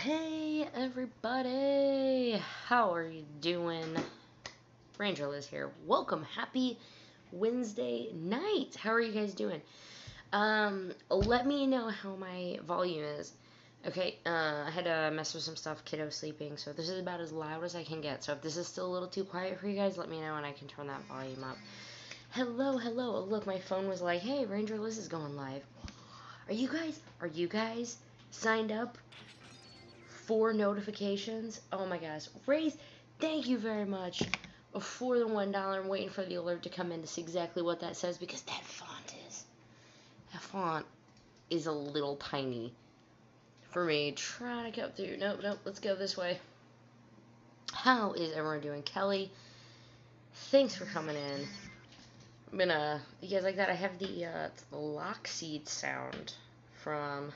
Hey everybody, how are you doing? Ranger Liz here. Welcome, happy Wednesday night. How are you guys doing? Let me know how my volume is. Okay, I had to mess with some stuff, kiddo sleeping, so this is about as loud as I can get. So if this is still a little too quiet for you guys, let me know and I can turn that volume up. Hello. Oh, look, my phone was like, hey, Ranger Liz is going live. Are you guys signed up? 4 notifications. Oh my gosh. Raise, thank you very much for the $1. I'm waiting for the alert to come in to see exactly what that says because that font is a little tiny for me. Trying to go through. Nope. Let's go this way. How is everyone doing? Kelly, thanks for coming in. I'm gonna, you guys like that? I have the Lockseed sound from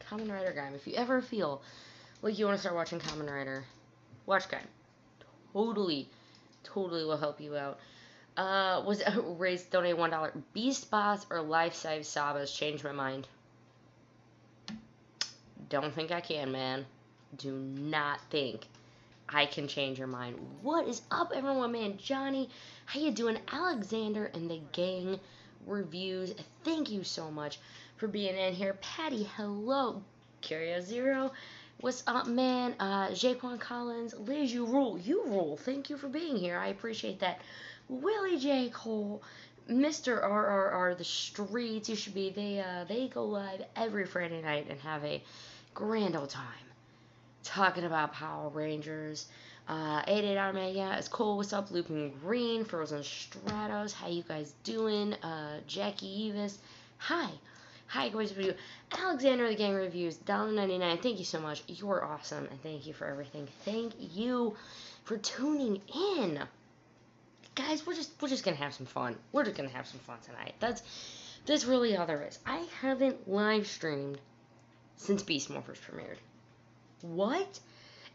Kamen Rider Gaim. If you ever feel like you want to start watching Kamen Rider, watch Gaim. Totally will help you out. Was raised, donate $1. Beast bots or life-size Sabas? Changed my mind. Don't think I can, man. Do not think I can change your mind. What is up, everyone, man? Johnny, how you doing? Alexander and the gang reviews. Thank you so much for being in here. Patty, hello. Curio Zero, what's up, man? Jaquan Collins, Liz, you rule. Thank you for being here. I appreciate that. Willie J. Cole, Mr. RRR, the streets. You should be. They go live every Friday night and have a grand old time talking about Power Rangers. 88 Army, yeah, it's cool. What's up, Looping Green, Frozen Stratos, how you guys doing? Jackie Evis, hi, guys, video. Alexander the Gang Reviews, $1.99. Thank you so much. You're awesome, and thank you for everything. Thank you for tuning in, guys. We're just gonna have some fun. We're just gonna have some fun tonight. That's really all there is. I haven't live streamed since Beast Morphers premiered. What?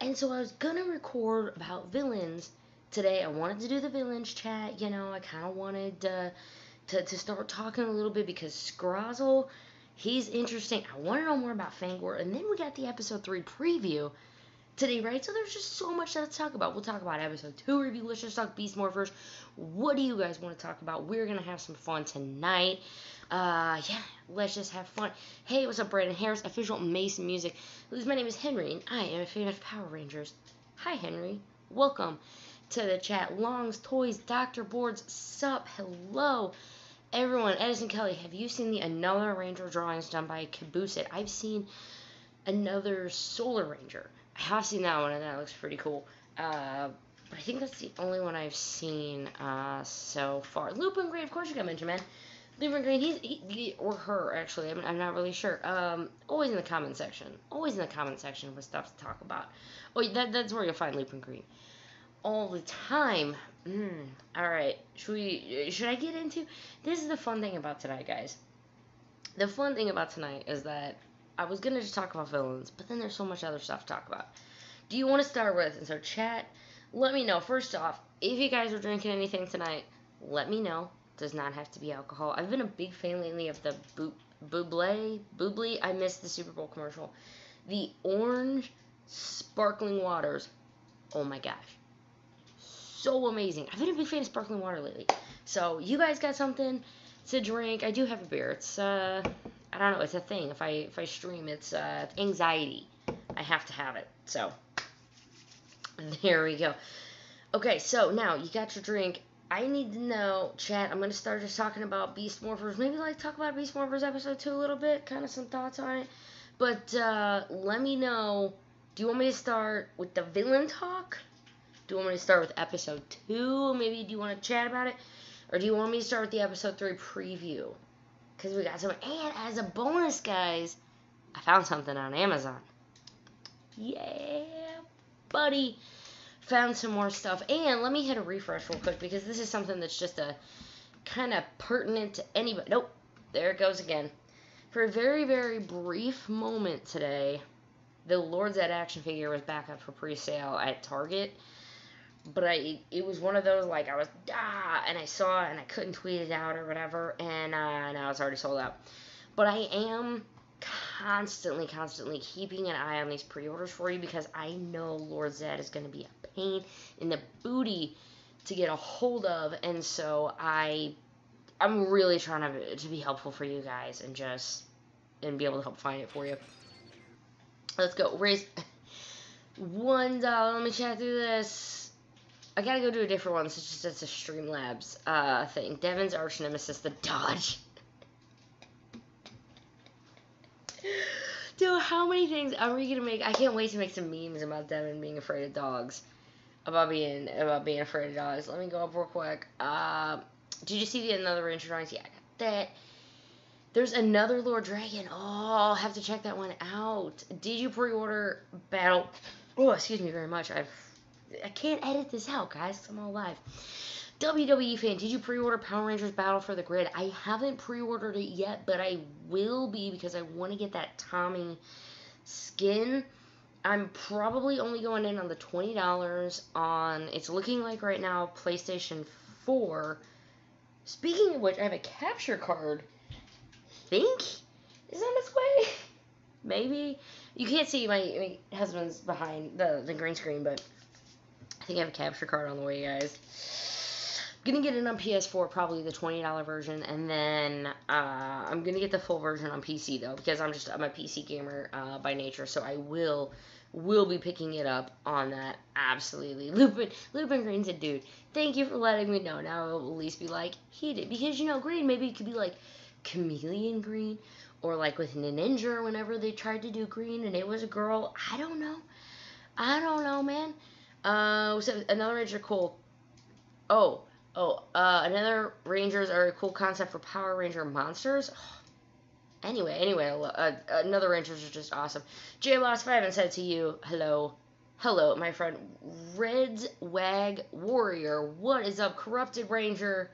And so I was gonna record about villains today. I wanted to do the villains chat, you know. I kind of wanted to start talking a little bit because Scrozzle, he's interesting. I want to know more about Fangor, and then we got the episode 3 preview today, right? So there's just so much to talk about. We'll talk about episode 2 review. Let's just talk Beast Morphers. What do you guys want to talk about? We're gonna have some fun tonight. Yeah, let's just have fun. Hey, what's up, Brandon Harris, official Mason Music. My name is Henry, and I am a fan of Power Rangers. Hi, Henry. Welcome to the chat. Longs, Toys, Dr. Boards, sup, hello, everyone. Edison Kelly, have you seen the Another Ranger drawings done by Caboose? I've seen Another Solar Ranger. I have seen that one, and that looks pretty cool. But I think that's the only one I've seen so far. Lupin Green, of course you got mentioned, man. Lupin Green, he or her, actually, I'm not really sure. Always in the comment section. Always in the comment section with stuff to talk about. Oh, that's where you'll find Lupin Green. All the time. Alright, should I get into? This is the fun thing about tonight, guys. The fun thing about tonight is that I was gonna just talk about villains, but then there's so much other stuff to talk about. Do you want to start with? And so chat, let me know. First off, if you guys are drinking anything tonight, let me know. Does not have to be alcohol. I've been a big fan lately of the Bubbly. I missed the Super Bowl commercial. The orange sparkling waters. Oh my gosh. So amazing. I've been a big fan of sparkling water lately. So you guys got something to drink? I do have a beer. It's I don't know, it's a thing. If I stream, it's anxiety. I have to have it. So there we go. Okay, so now you got your drink. I need to know, chat, I'm going to start just talking about Beast Morphers. Maybe talk about Beast Morphers episode 2 a little bit. Kind of some thoughts on it. But let me know, do you want me to start with the villain talk? Do you want me to start with episode 2? Maybe do you want to chat about it? Or do you want me to start with the episode 3 preview? Because we got some. And as a bonus, guys, I found something on Amazon. Yeah, buddy. Found some more stuff. And let me hit a refresh real quick because this is something that's just a kind of pertinent to anybody. Nope. There it goes again. For a very, very brief moment today, the Lord's Ed action figure was back up for pre-sale at Target. But it was one of those, I was, and I saw it, and I couldn't tweet it out or whatever, and now it's already sold out. But I am constantly keeping an eye on these pre-orders for you, because I know Lord Zed is going to be a pain in the booty to get a hold of, and so I'm really trying to be helpful for you guys and be able to help find it for you. Let's go. Raise $1. Let me chat through this. I gotta go do a different one. It's a Streamlabs thing. Devin's arch nemesis, the Dodge. Dude, how many things are we gonna make? I can't wait to make some memes about Devin being afraid of dogs. About being afraid of dogs. Let me go up real quick. Did you see another Ranger drawings? Yeah, I got that. There's another Lord Dragon. Oh, I'll have to check that one out. Did you pre-order Battle? Oh, excuse me very much. I can't edit this out, guys. I'm all live. WWE fan, did you pre-order Power Rangers Battle for the Grid? I haven't pre-ordered it yet, but I will be, because I want to get that Tommy skin. I'm probably only going in on the $20 on, it's looking like right now, PlayStation 4. Speaking of which, I have a capture card, I think, is on its way. Maybe. You can't see my husband's behind the green screen, but I think I have a capture card on the way, guys. Gonna get it on PS4, probably the $20 version, and then I'm gonna get the full version on PC though, because I'm a PC gamer by nature, so I will be picking it up on that. Absolutely. Lupin Green said, dude, thank you for letting me know. Now it will at least be like he did, because green, maybe it could be like chameleon green, or like with Ninja whenever they tried to do green and it was a girl. I don't know, man. So another Ranger cool. Another Rangers are a cool concept for Power Ranger monsters. Anyway, another Rangers are just awesome. JBoss5 said to you, hello, my friend, Red's Wag Warrior. What is up, Corrupted Ranger?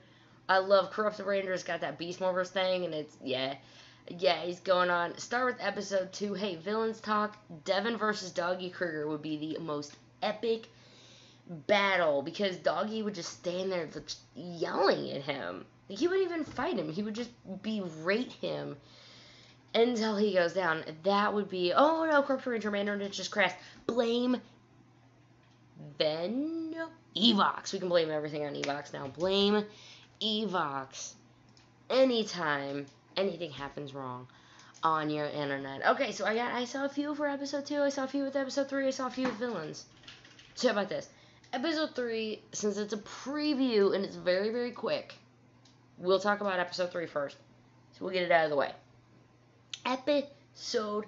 I love Corrupted Ranger. It's got that Beast Morphers thing, and it's, yeah, he's going on. Start with episode 2. Hey, villains talk. Devin versus Doggy Krieger would be the most epic battle, because Doggy would just stand there just yelling at him. He wouldn't even fight him. He would just berate him until he goes down. That would be, oh no, Corrupted Ranger Mandarin just crashed. Blame Evox. We can blame everything on Evox now. Blame Evox anytime anything happens wrong on your internet. Okay, so I saw a few for episode 2. I saw a few with episode 3. I saw a few with villains. So how about this? Episode 3, since it's a preview and it's very, very quick, we'll talk about episode 3 first. So we'll get it out of the way. Episode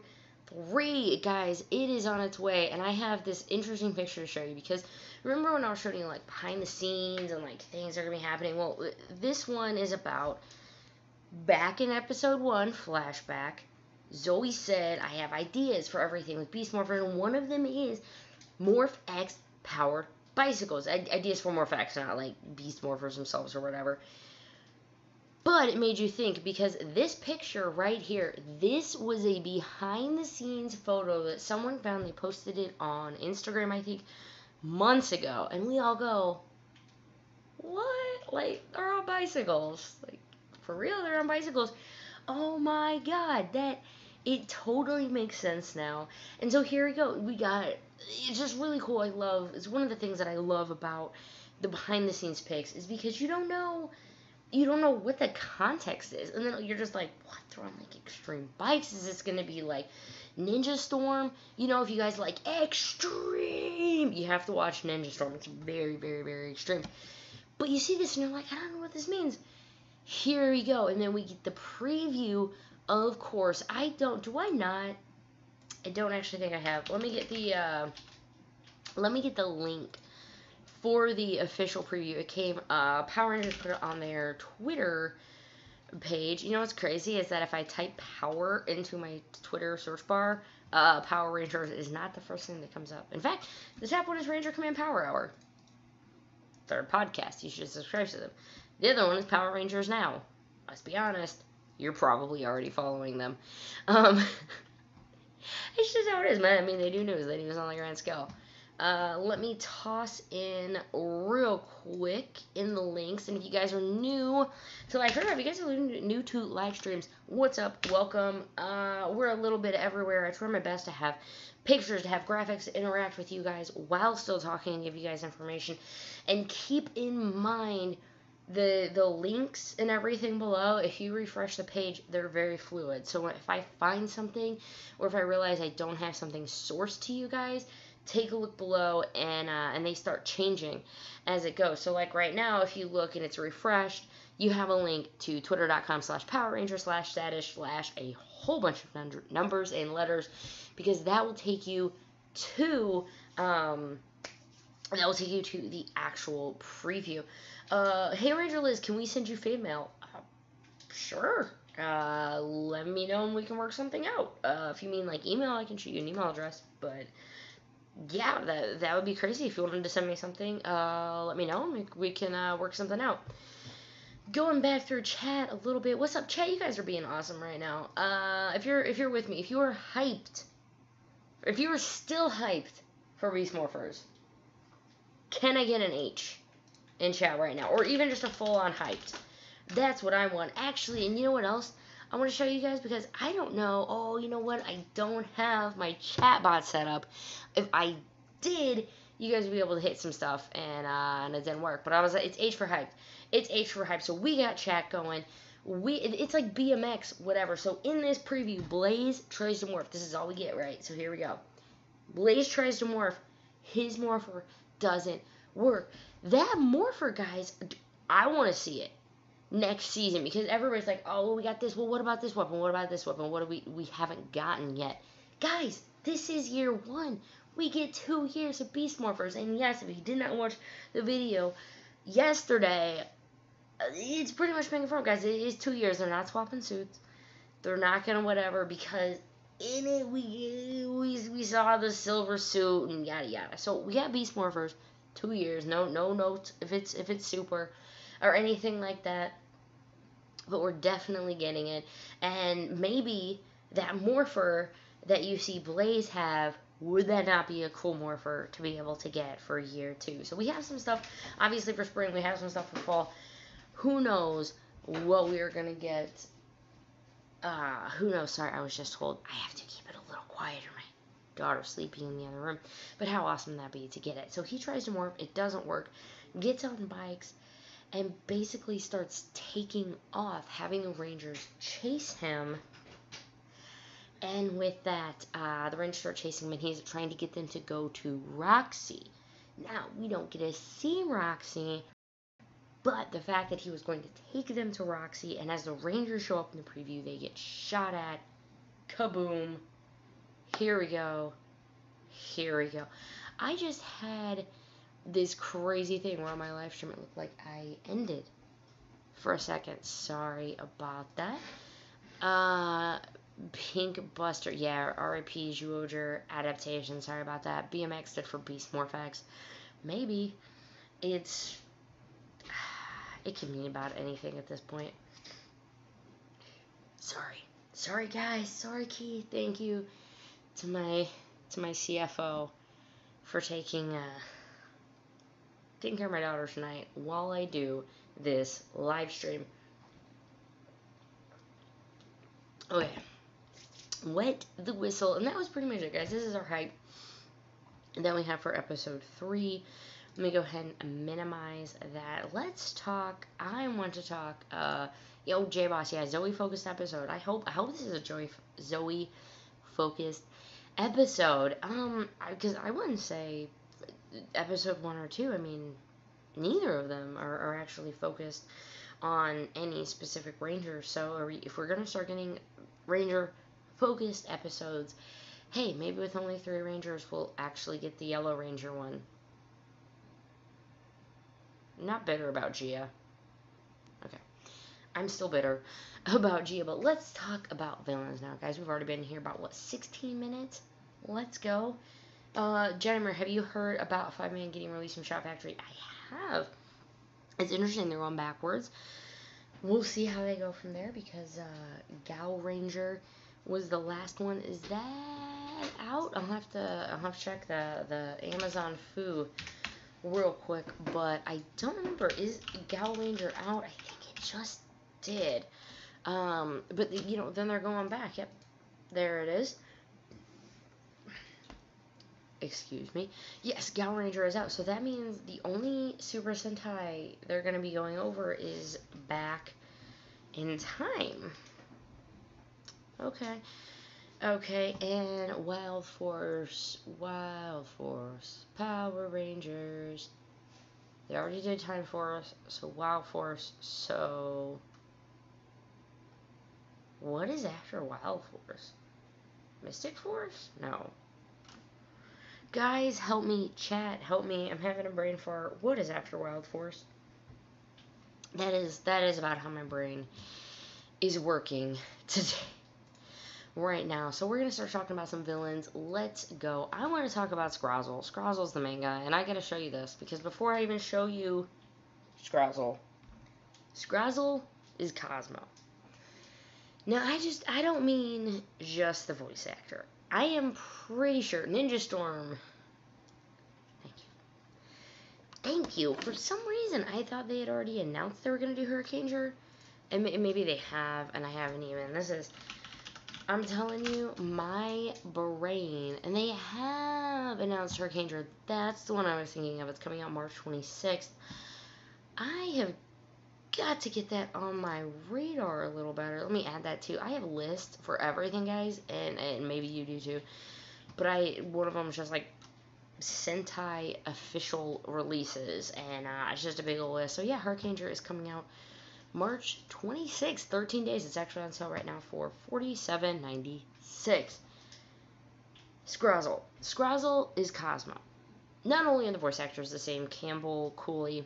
3, guys, it is on its way, and I have this interesting picture to show you, because remember when I was showing you, like, behind the scenes and, like, things are going to be happening? Well, this one is about back in episode 1, flashback. Zoe said, I have ideas for everything with Beast Morphers, and one of them is Morph X powered bicycles. Ideas for Morph X, not like Beast Morphers themselves or whatever. But it made you think, because this picture right here, this was a behind-the-scenes photo that someone found. They posted it on Instagram, I think, months ago. And we all go, what? Like, they're on bicycles. Like, for real, they're on bicycles. Oh my god, it totally makes sense now. And so here we go. We got, it's just really cool. It's one of the things that I love about the behind-the-scenes pics, is because you don't know what the context is, and then you're just like, what, they're on like extreme bikes? Is this gonna be like Ninja Storm? If you guys like extreme, you have to watch Ninja Storm. It's very, very, very extreme. But you see this and you're like, I don't know what this means. Here we go, and then we get the preview. Of course, I don't actually think I have. Let me get the link for the official preview. It came, Power Rangers put it on their Twitter page. You know what's crazy is that if I type power into my Twitter search bar, Power Rangers is not the first thing that comes up. In fact, the top one is Ranger Command Power Hour. Third podcast. You should subscribe to them. The other one is Power Rangers Now. Let's be honest. You're probably already following them. It's just how it is, man. I mean, they do news. They do news on the grand scale. Let me toss in real quick in the links. And if you guys are new to live stream, if you guys are new to live streams, what's up? Welcome. We're a little bit everywhere. I try my best to have pictures, to have graphics, to interact with you guys while still talking and give you guys information. And keep in mind the links and everything below. If you refresh the page, they're very fluid. So if I find something, or if I realize I don't have something sourced to you guys, take a look below, and they start changing as it goes. So like right now, if you look and it's refreshed, you have a link to twitter.com/Power Ranger/status/ a whole bunch of numbers and letters, because that will take you to the actual preview. Hey Ranger Liz, can we send you fan mail? Sure. Let me know and we can work something out. If you mean like email, I can shoot you an email address, but yeah, that would be crazy. If you wanted to send me something, let me know and we can work something out. Going back through chat a little bit. What's up, chat? You guys are being awesome right now. If you're with me, if you are hyped, if you are still hyped for Beast Morphers, can I get an H in chat right now, or even just a full-on hyped? That's what I want, actually. And you know what else I want to show you guys, because I don't know. Oh, you know what? I don't have my chat bot set up. If I did, you guys would be able to hit some stuff, and it didn't work. But I was like, it's H for hyped. It's H for hyped. So we got chat going. It's like BMX, whatever. So in this preview, Blaze tries to morph. This is all we get, right? So here we go. Blaze tries to morph. His morpher doesn't work. That morpher, guys, I want to see it next season, because everybody's like, oh, well, we got this. Well, what about this weapon? What about this weapon? What do we haven't gotten yet? Guys, this is year 1. We get 2 years of Beast Morphers. And yes, if you did not watch the video yesterday, it's pretty much been confirmed, guys. It is 2 years. They're not swapping suits. They're not gonna whatever, because in it we saw the silver suit and yada yada. So we got Beast Morphers 2 years. No notes if it's super or anything like that. But we're definitely getting it. And maybe that morpher that you see Blaze have, would that not be a cool morpher to be able to get for year 2? So we have some stuff, obviously, for spring. We have some stuff for fall. Who knows what we are going to get. Who knows? Sorry, I was just told I have to keep it a little quieter. My daughter's sleeping in the other room. But how awesome would that be to get it? So he tries to morph. It doesn't work. Gets on bikes and basically starts taking off, having the Rangers chase him. And with that, the Rangers start chasing him, and he's trying to get them to go to Roxy. Now, we don't get to see Roxy, but the fact that he was going to take them to Roxy, and as the Rangers show up in the preview, they get shot at. Kaboom. Here we go. Here we go. I just had this crazy thing where on my live stream it looked like I ended for a second. Sorry about that. Pink Buster. Yeah, R.I.P. Zhuoger adaptation. Sorry about that. BMX stood for Beast Morphex. Maybe. It can mean about anything at this point. Sorry guys. Sorry Keith. Thank you to my CFO for taking care of my daughter tonight while I do this live stream. Okay. Wet the whistle. And that was pretty much it, guys. This is our hype that we have for episode 3. Let me go ahead and minimize that. Let's talk. I want to talk, J-Boss. Yeah, Zoe-focused episode. I hope this is a Zoe-focused episode. Because I wouldn't say episode 1 or 2. I mean, neither of them are actually focused on any specific Ranger. So if we're going to start getting Ranger-focused episodes, hey, maybe with only 3 Rangers, we'll actually get the Yellow Ranger one. I'm not bitter about Gia. Okay. I'm still bitter about Gia, but let's talk about villains now, guys. We've already been here about, 16 minutes? Let's go. Jennifer, have you heard about 5-Man getting released from Shop Factory? I have. It's interesting. They're going backwards. We'll see how they go from there, because Gal Ranger was the last one. Is that that out? I'll have to check the Amazon Foo real quick, but I don't remember. Is Gal Ranger out? I think it just did. But you know, then they're going back. Yep, there it is. Excuse me. Yes, Gal Ranger is out. So that means the only Super Sentai they're going to be going over is Back in Time. Okay. Okay, and Wild Force, Power Rangers. They already did Time Force, so Wild Force, so... What is after Wild Force? Mystic Force? No. Guys, help me. Chat, help me. I'm having a brain fart. What is after Wild Force? That is about how my brain is working today. Right now. So we're going to start talking about some villains. Let's go. I want to talk about Scrozzle. Scrozzle's the main guy, and I got to show you this, because before I even show you Scrozzle is Cosmo. Now, I don't mean just the voice actor. I am pretty sure Ninja Storm. Thank you. For some reason, I thought they had already announced they were going to do Hurricane, and maybe they have, and I haven't even. I'm telling you, my brain, and they have announced Hurricane. That's the one I was thinking of. It's coming out March 26th. I have got to get that on my radar a little better. Let me add that too. I have a list for everything, guys, and maybe you do too. But one of them is just like Sentai official releases, and it's just a big old list. So yeah, Hurricane is coming out March 26th, 13 days. It's actually on sale right now for $47.96. Scrozzle. Scrozzle is Cosmo. Not only are the voice actors the same, Campbell Cooley,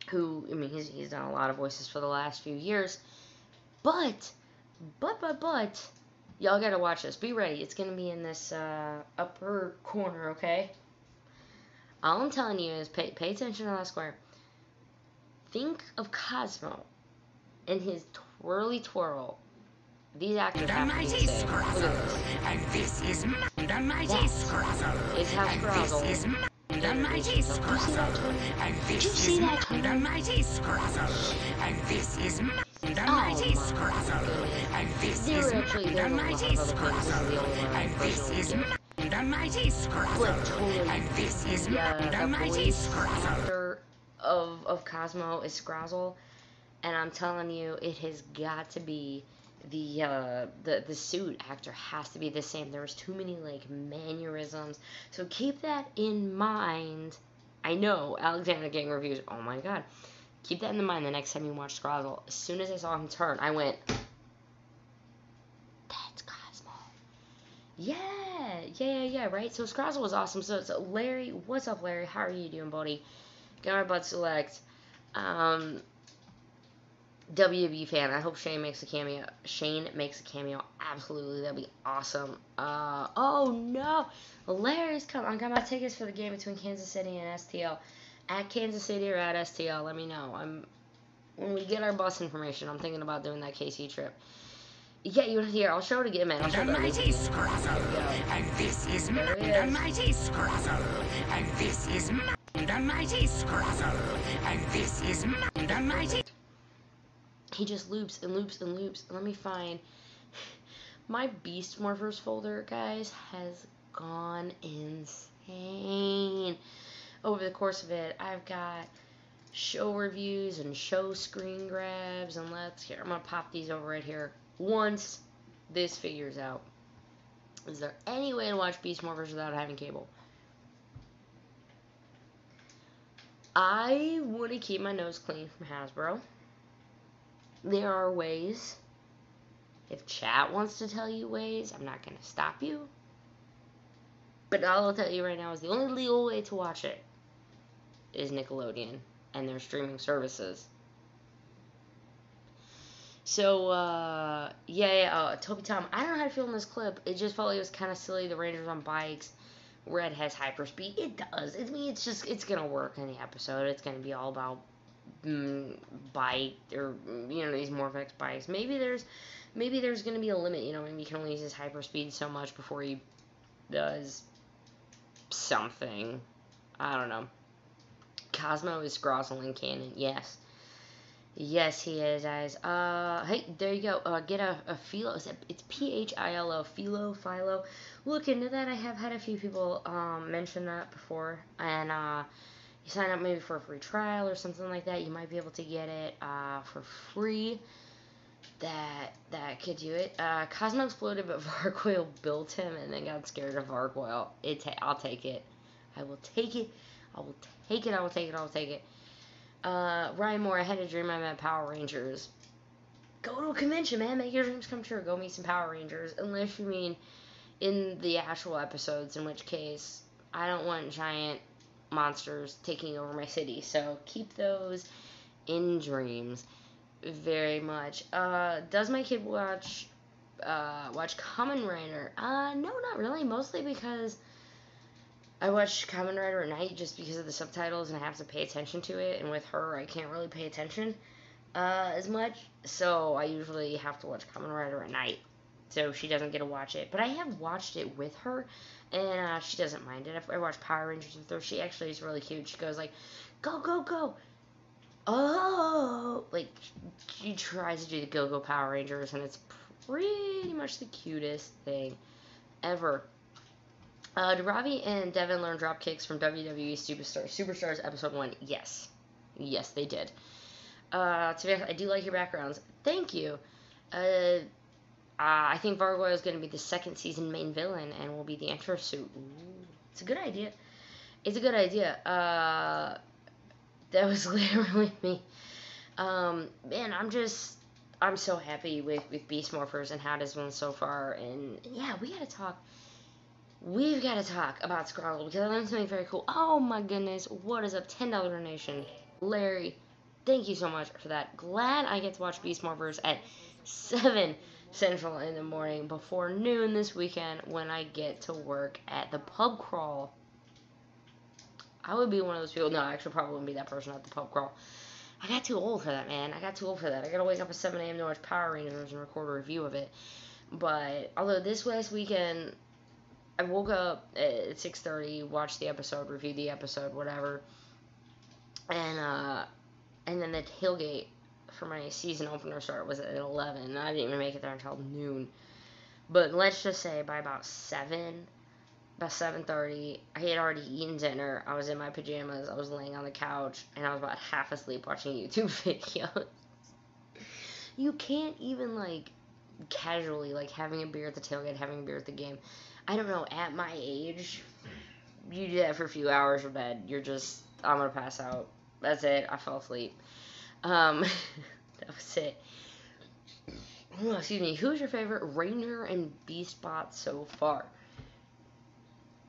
who, I mean, he's done a lot of voices for the last few years, but, y'all gotta watch this. Be ready. It's gonna be in this upper corner, okay? All I'm telling you is pay attention to that square. Think of Cosmo and his twirly twirl. These actors have to be the same. Look at this. And this is the mighty Scrozzle. It's how Scrozzle. This is the mighty Scrozzle. And this is the mighty Scrozzle. And this is the mighty Scrozzle. And this is the mighty Scrozzle. And this is the mighty Scrozzle. And this is the mighty Scrozzle. Of Cosmo is Scrozzle, and I'm telling you, it has got to be the suit actor has to be the same. There's too many like mannerisms, so keep that in mind. I know Alexander Gang reviews. Oh my god, keep that in mind the next time you watch Scrozzle. As soon as I saw him turn, I went, "That's Cosmo." Yeah, right. So Scrozzle was awesome. So Larry, what's up, Larry? How are you doing, buddy? Got my butt select. WB fan. I hope Shane makes a cameo. Absolutely, that'd be awesome. Oh no, Larry's coming. I got my tickets for the game between Kansas City and STL. At Kansas City or at STL, let me know. When we get our bus information, I'm thinking about doing that KC trip. Yeah, you want to hear? I'll show it again, man. I'll show it again. Mighty Scrozzle. And this is the mighty Scrozzle. And this is the mighty Scrozzle. And this is the mighty. He just loops and loops and loops. Let me find. My Beast Morphers folder, guys, has gone insane. Over the course of it, I've got show reviews and show screen grabs. And I'm going to pop these over right here. Once this figures out. Is there any way to watch Beast Morphers without having cable? I want to keep my nose clean from Hasbro. There are ways. If chat wants to tell you ways, I'm not going to stop you. But all I'll tell you right now is the only legal way to watch it is Nickelodeon and their streaming services. So, Toby Tom, I don't know how to feel in this clip. It just felt like it was kind of silly. The Rangers on bikes. Red has hyperspeed. It does. I mean, it's going to work in the episode. It's going to be all about bike, or, these Morphex bikes. Maybe there's maybe there's going to be a limit, you know, maybe you can only use his hyperspeed so much before he does something. I don't know. Cosmo is Scrozzle in canon, yes. Yes, he is, guys. Hey, there you go. Get a Philo. It's Philo, Philo. Look into that. I have had a few people mention that before. And you sign up maybe for a free trial or something like that. You might be able to get it for free. That could do it. Cosmo exploded, but Vargoyle built him and then got scared of Vargoyle. I'll take it. I will take it. I will take it. I will take it. I will take it. Ryan Moore, I had a dream I met Power Rangers. Go to a convention, man. Make your dreams come true. Go meet some Power Rangers. Unless you mean in the actual episodes, in which case I don't want giant monsters taking over my city. So keep those in dreams. Very much. Does my kid watch Kamen Rider? No, not really. Mostly because I watch Kamen Rider at night just because of the subtitles and I have to pay attention to it. And with her, I can't really pay attention as much. So I usually have to watch Kamen Rider at night. So she doesn't get to watch it. But I have watched it with her. And she doesn't mind it. I watch Power Rangers with her. She actually is really cute. She goes like, go, go, go. Oh, like, she tries to do the Go-Go Power Rangers, and it's pretty much the cutest thing ever. Do Ravi and Devin learn drop kicks from WWE Superstars Episode 1? Yes. Yes, they did. To be honest, I do like your backgrounds. Thank you. I think Vargoyle is going to be the second season main villain, and will be the Enter suit. Ooh, it's a good idea. It's a good idea. That was literally me. Man, I'm so happy with Beast Morphers and how it has been so far. And yeah, we've got to talk about Scrozzle because I learned something very cool. Oh my goodness, what is up? $10 donation. Larry, thank you so much for that. Glad I get to watch Beast Morphers at 7 Central in the morning before noon this weekend when I get to work at the pub crawl. I would be one of those people. No, I actually probably wouldn't be that person at the pub crawl. I got too old for that, man. I got too old for that. I gotta wake up at 7 a.m. to watch Power Rangers and record a review of it. But, although this last weekend, I woke up at 6:30, watched the episode, reviewed the episode, whatever. And then the tailgate for my season opener start was at 11. And I didn't even make it there until noon. But let's just say by about 7:30, I had already eaten dinner. I was in my pajamas. I was laying on the couch, and I was about half asleep watching YouTube videos. You can't even, like, casually, like, having a beer at the tailgate, having a beer at the game. I don't know, at my age, you do that for a few hours of bed. You're just, I'm gonna pass out. That's it. I fell asleep. That was it. Oh, excuse me. Who's your favorite Ranger and Beast bot so far?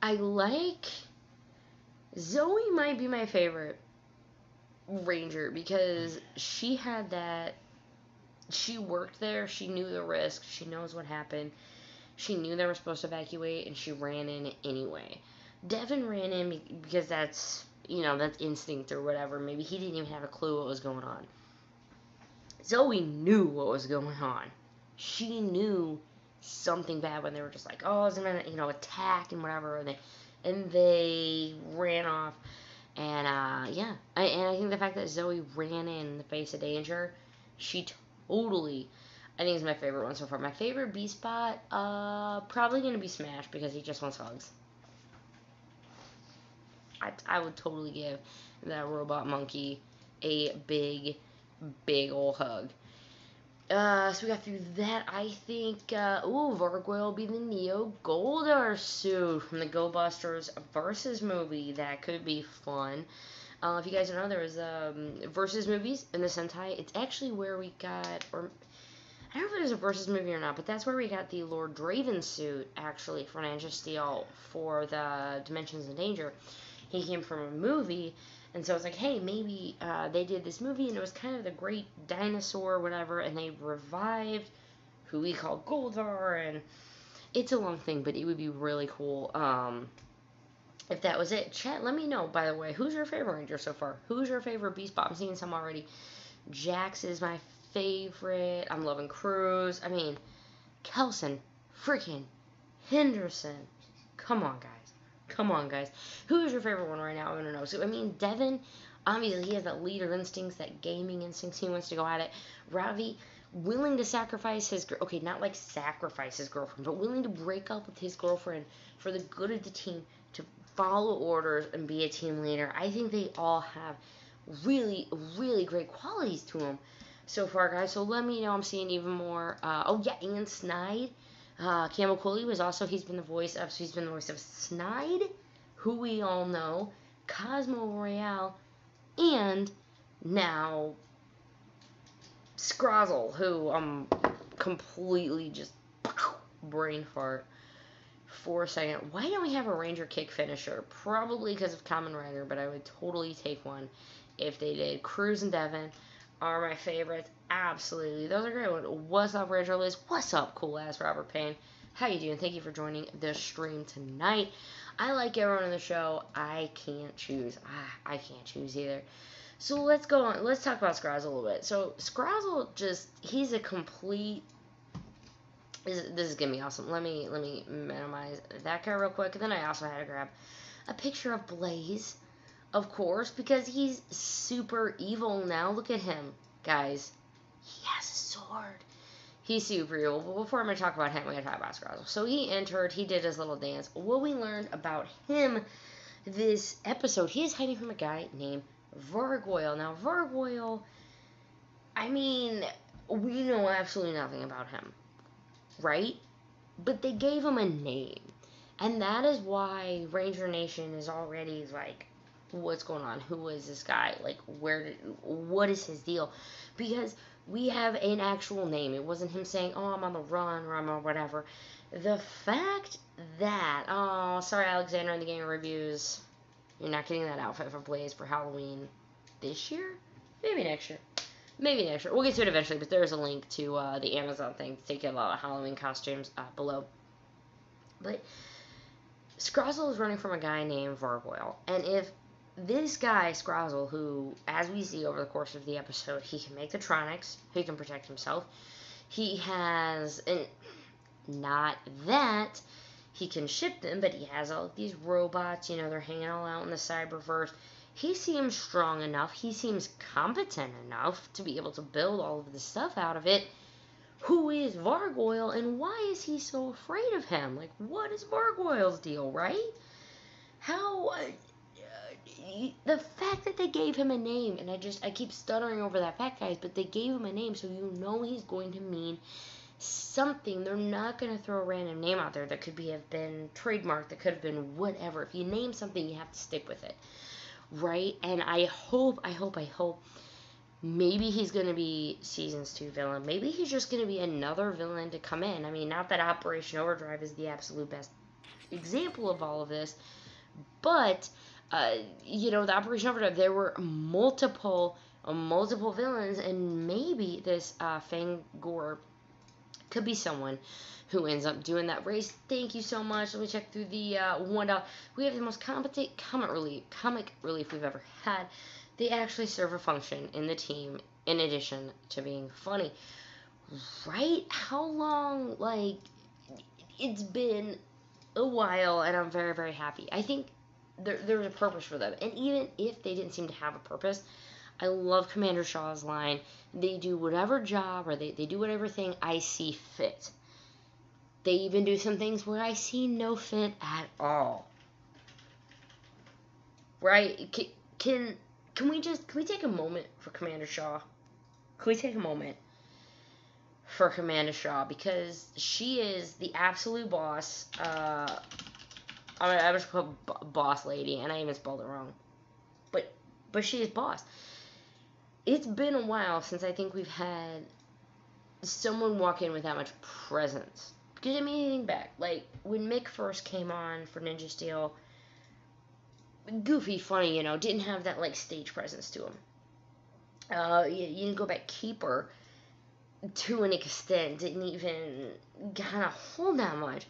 I like Zoe might be my favorite Ranger because she had that, she worked there, she knew the risk, she knows what happened, she knew they were supposed to evacuate, and she ran in anyway. Devin ran in because that's, you know, that's instinct or whatever. Maybe he didn't even have a clue what was going on. Zoe knew what was going on. She knew something bad when they were just like, oh, it's gonna, you know, attack and whatever, and they ran off, and yeah, I think the fact that Zoe ran in the face of danger, she totally, I think is my favorite one so far. My favorite Beast bot, probably gonna be Smash because he just wants hugs. I would totally give that robot monkey a big ol' hug. So we got through that. I think, Vargoyle will be the Neo Goldar suit from the Go Busters Versus movie. That could be fun. If you guys don't know, there was Versus movies in the Sentai. It's actually where we got, or I don't know if it was a Versus movie or not, but that's where we got the Lord Draven suit, actually, for Ninja Steel for the Dimensions in Danger. He came from a movie. And so it's like, hey, maybe they did this movie, and it was kind of the great dinosaur or whatever, and they revived who we call Goldar, and it's a long thing, but it would be really cool if that was it. Chat, let me know, by the way, who's your favorite Ranger so far? Who's your favorite Beast bot? I'm seeing some already. Jax is my favorite. I'm loving Cruz. I mean, Kelson freaking Henderson. Come on, guys. Come on, guys. Who is your favorite one right now? I want to know. So, I mean, Devin, obviously, he has that leader instincts, that gaming instincts. He wants to go at it. Ravi, willing to sacrifice his... Okay, not like sacrifice his girlfriend, but willing to break up with his girlfriend for the good of the team, to follow orders and be a team leader. I think they all have really, really great qualities to them so far, guys. So let me know. I'm seeing even more. Oh, yeah, Ian Snide. Campbell Cooley was also, he's been the voice of Snide, who we all know, Cosmo Royale, and now Scrozzle, who I'm completely just brain fart for a second. Why don't we have a Ranger Kick finisher? Probably because of Kamen Rider, but I would totally take one if they did. Cruz and Devin are my favorites. Absolutely. Those are great. What's up, Ranger Liz? What's up, cool-ass Robert Payne? How you doing? Thank you for joining the stream tonight. I like everyone in the show. I can't choose. I can't choose either. So let's go on. Let's talk about Scrozzle a little bit. So Scrozzle just, he's a complete... This is going to be awesome. Let me minimize that guy real quick. And then I also had to grab a picture of Blaze, of course, because he's super evil now. Look at him, guys. He has a sword. He's super evil. But before I'm going to talk about him, we're going to talk about Scrozzle. So he entered. He did his little dance. What we learned about him this episode, he is hiding from a guy named Vargoyle. Now, Vargoyle, I mean, we know absolutely nothing about him, right? But they gave him a name. And that is why Ranger Nation is already like, what's going on? Who is this guy? Like, what is his deal? Because we have an actual name. It wasn't him saying, oh, I'm on the run, or I'm on whatever. The fact that, oh, sorry, Alexander, in the game reviews, you're not getting that outfit for Blaze for Halloween this year? Maybe next year. Maybe next year. We'll get to it eventually, but there's a link to the Amazon thing to take a lot of Halloween costumes below. But Scrozzle is running from a guy named Vargoyle. And if this guy, Scrozzle, who, as we see over the course of the episode, he can make the Tronics, he can protect himself. He has, and not that, he can ship them, but he has all of these robots, you know, they're hanging all out in the Cyberverse. He seems strong enough, he seems competent enough to be able to build all of this stuff out of it. Who is Vargoyle, and why is he so afraid of him? Like, what is Vargoyle's deal, right? How... the fact that they gave him a name, and I keep stuttering over that fact, guys, but they gave him a name, so you know he's going to mean something. They're not going to throw a random name out there that could have been trademarked, that could have been whatever. If you name something, you have to stick with it, right? And I hope, maybe he's going to be Seasons 2 villain. Maybe he's just going to be another villain to come in. I mean, not that Operation Overdrive is the absolute best example of all of this, but... you know, the Operation Overdrive, there were multiple villains, and maybe this Fangor could be someone who ends up doing that race. Thank you so much. Let me check through the $1. We have the most competent comic relief we've ever had. They actually serve a function in the team in addition to being funny. Right? How long? Like, it's been a while, and I'm very, very happy. I think there's a purpose for them. And even if they didn't seem to have a purpose, I love Commander Shaw's line. They do whatever job, or they do whatever thing I see fit. They even do some things where I see no fit at all. Right? Can we take a moment for Commander Shaw? Can we take a moment for Commander Shaw? Because she is the absolute boss. I was called boss lady, and I even spelled it wrong. But she is boss. It's been a while since I think we've had someone walk in with that much presence. Because I mean, think back, like when Mick first came on for Ninja Steel, goofy, funny, you know, didn't have that like stage presence to him. You can go back, Keeper, to an extent, didn't even kind of hold that much.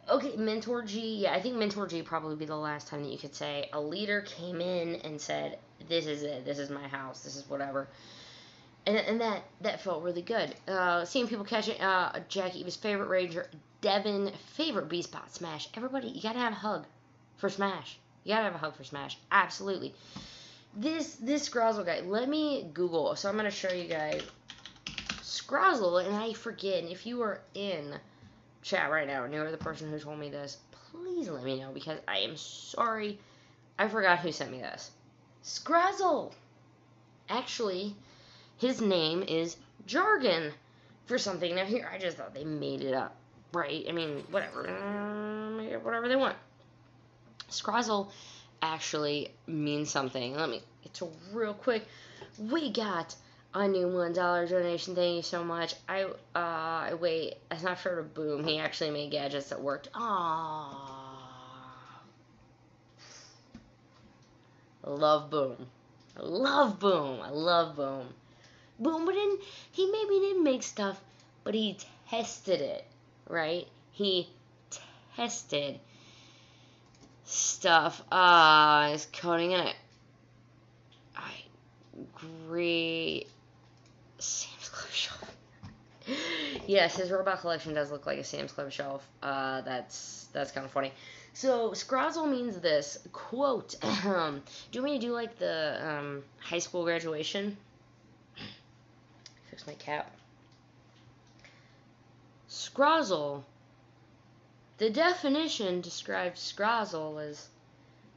Okay, Mentor G, yeah, I think Mentor G probably be the last time that you could say a leader came in and said, this is it, this is my house, this is whatever. And that felt really good. Seeing people catch it. Jackie was favorite Ranger. Devin, favorite Beast Bot Smash. Everybody, you gotta have a hug for Smash. You gotta have a hug for Smash. Absolutely. This Scrozzle guy, let me Google. So I'm gonna show you guys Scrozzle, and I forget. And if you are in chat right now and you're the person who told me this, please let me know, because I am sorry. I forgot who sent me this. Scrozzle. Actually, his name is Jargon for something. Now here, I just thought they made it up, right? I mean, whatever. Whatever they want. Scrozzle actually means something. Let me get to real quick. We got a new $1 donation. Thank you so much. Wait, that's not fair to Boom. He actually made gadgets that worked. Aww. Love Boom. I love Boom. I love Boom. Boom, but he maybe didn't make stuff, but he tested it, right? He tested stuff. Is coding in it. Great. Sam's Club shelf. Yes, his robot collection does look like a Sam's Club shelf. That's kind of funny. So, Scrozzle means this, quote, do you want me to do, like, the high school graduation? Fix my cap. Scrozzle. The definition describes Scrozzle as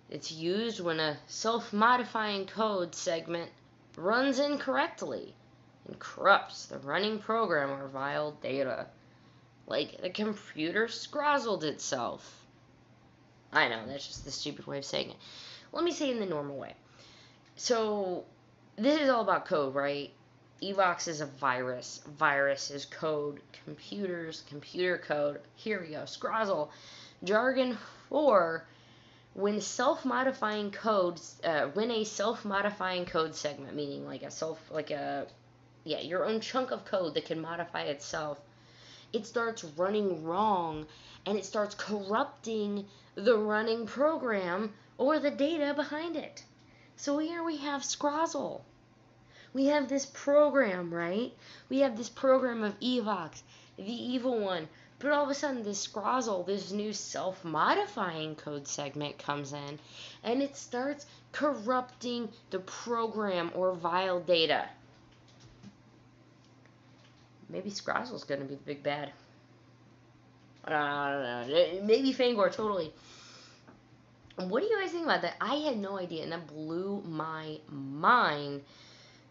it's used when a self-modifying code segment runs incorrectly and corrupts the running program or file data. Like the computer Scrozzled itself. I know, that's just the stupid way of saying it. Let me say it in the normal way. So, this is all about code, right? Evox is a virus. Virus is code. Computers, computer code. Here we go. Scrozzle. Jargon for when a self-modifying code segment, meaning like your own chunk of code that can modify itself, it starts running wrong and it starts corrupting the running program or the data behind it. So here we have Scrozzle. We have this program, right? We have this program of Evox, the evil one. But all of a sudden, this Scrozzle, this new self-modifying code segment comes in, and it starts corrupting the program or file data. Maybe Scrozzle's going to be the big bad. I don't know. Maybe Fangor, totally. What do you guys think about that? I had no idea, and that blew my mind,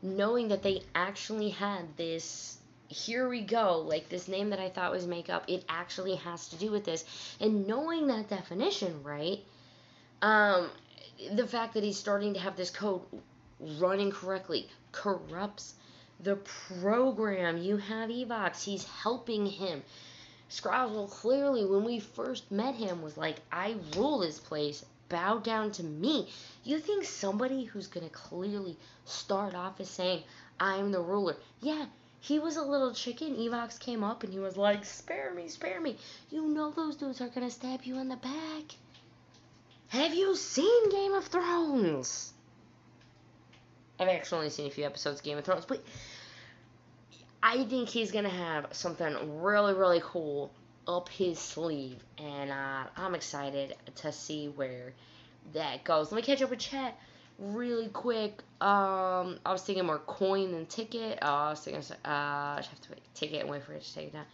knowing that they actually had this, here we go, like this name that I thought was makeup, it actually has to do with this. And knowing that definition, right, the fact that he's starting to have this code running correctly corrupts the program. You have Evox, he's helping him. Scrozzle clearly, when we first met him, was like, I rule this place, bow down to me. You think somebody who's going to clearly start off as saying, I'm the ruler. Yeah, he was a little chicken. Evox came up and he was like, spare me, spare me. You know those dudes are going to stab you in the back. Have you seen Game of Thrones? I've actually only seen a few episodes of Game of Thrones, but I think he's going to have something really, really cool up his sleeve, and I'm excited to see where that goes. Let me catch up with chat really quick. I was thinking more coin than ticket. I was thinking, I just have to wait, ticket and wait for it to take it down.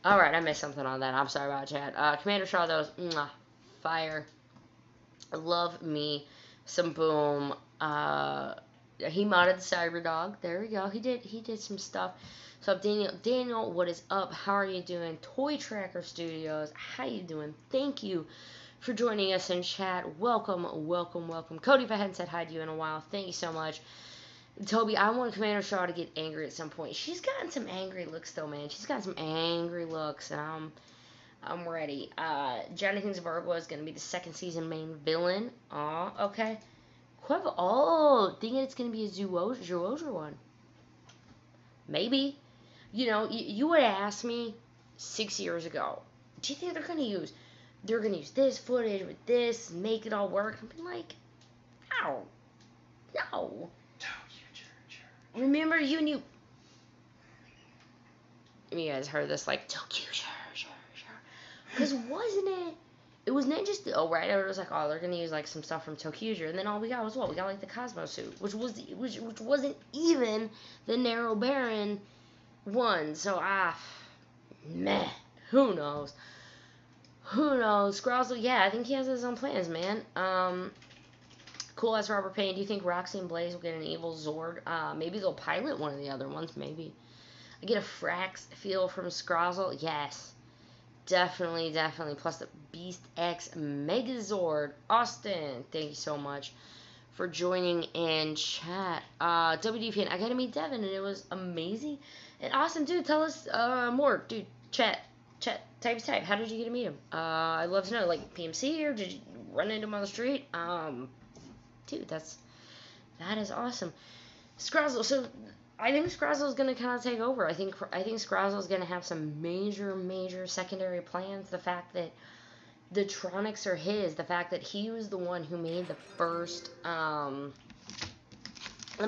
Alright, I missed something on that. I'm sorry about chat. Commander Shaw, that was fire. Love me some Boom. He modded the Cyber Dog. There we go. He did some stuff. So up, Daniel, what is up? How are you doing? Toy Tracker Studios, how you doing? Thank you for joining us in chat. Welcome, welcome, welcome. Cody, if I hadn't said hi to you in a while, thank you so much. Toby, I want Commander Shaw to get angry at some point. She's gotten some angry looks though, man. She's got some angry looks, and I'm ready. Johnny thinks Vargoyle is gonna be the second season main villain. Aw, okay. Thinking it's gonna be a Zooja one. Maybe. You know, you would have asked me 6 years ago, do you think they're going to use this footage with this and make it all work? I'd be like, no. No. remember you guys heard this, like, Tokyo, sure. Because it wasn't just, oh, right, it was like, oh, they're going to use, like, some stuff from Tokyo, and then all we got was what? We got, like, the Cosmo suit, which wasn't even the Narrow Baron one, so, meh, who knows? Scrozzle, yeah, I think he has his own plans, man. Cool as Robert Payne. Do you think Roxy and Blaze will get an evil Zord? Maybe they'll pilot one of the other ones, maybe. I get a Frax feel from Scrozzle, yes. Definitely. Plus the Beast X Megazord. Austin, thank you so much for joining in chat. WDPN, I got to meet Devin, and it was amazing. And Austin, dude, tell us more. Dude, chat. Type. How did you get to meet him? I'd love to know, like, PMC, or did you run into him on the street? Dude, that is awesome. Scrozzle, so I think Scrozzle is going to kind of take over. I think Scrozzle is going to have some major secondary plans. The fact that the Tronics are his, the fact that he was the one who made the first, let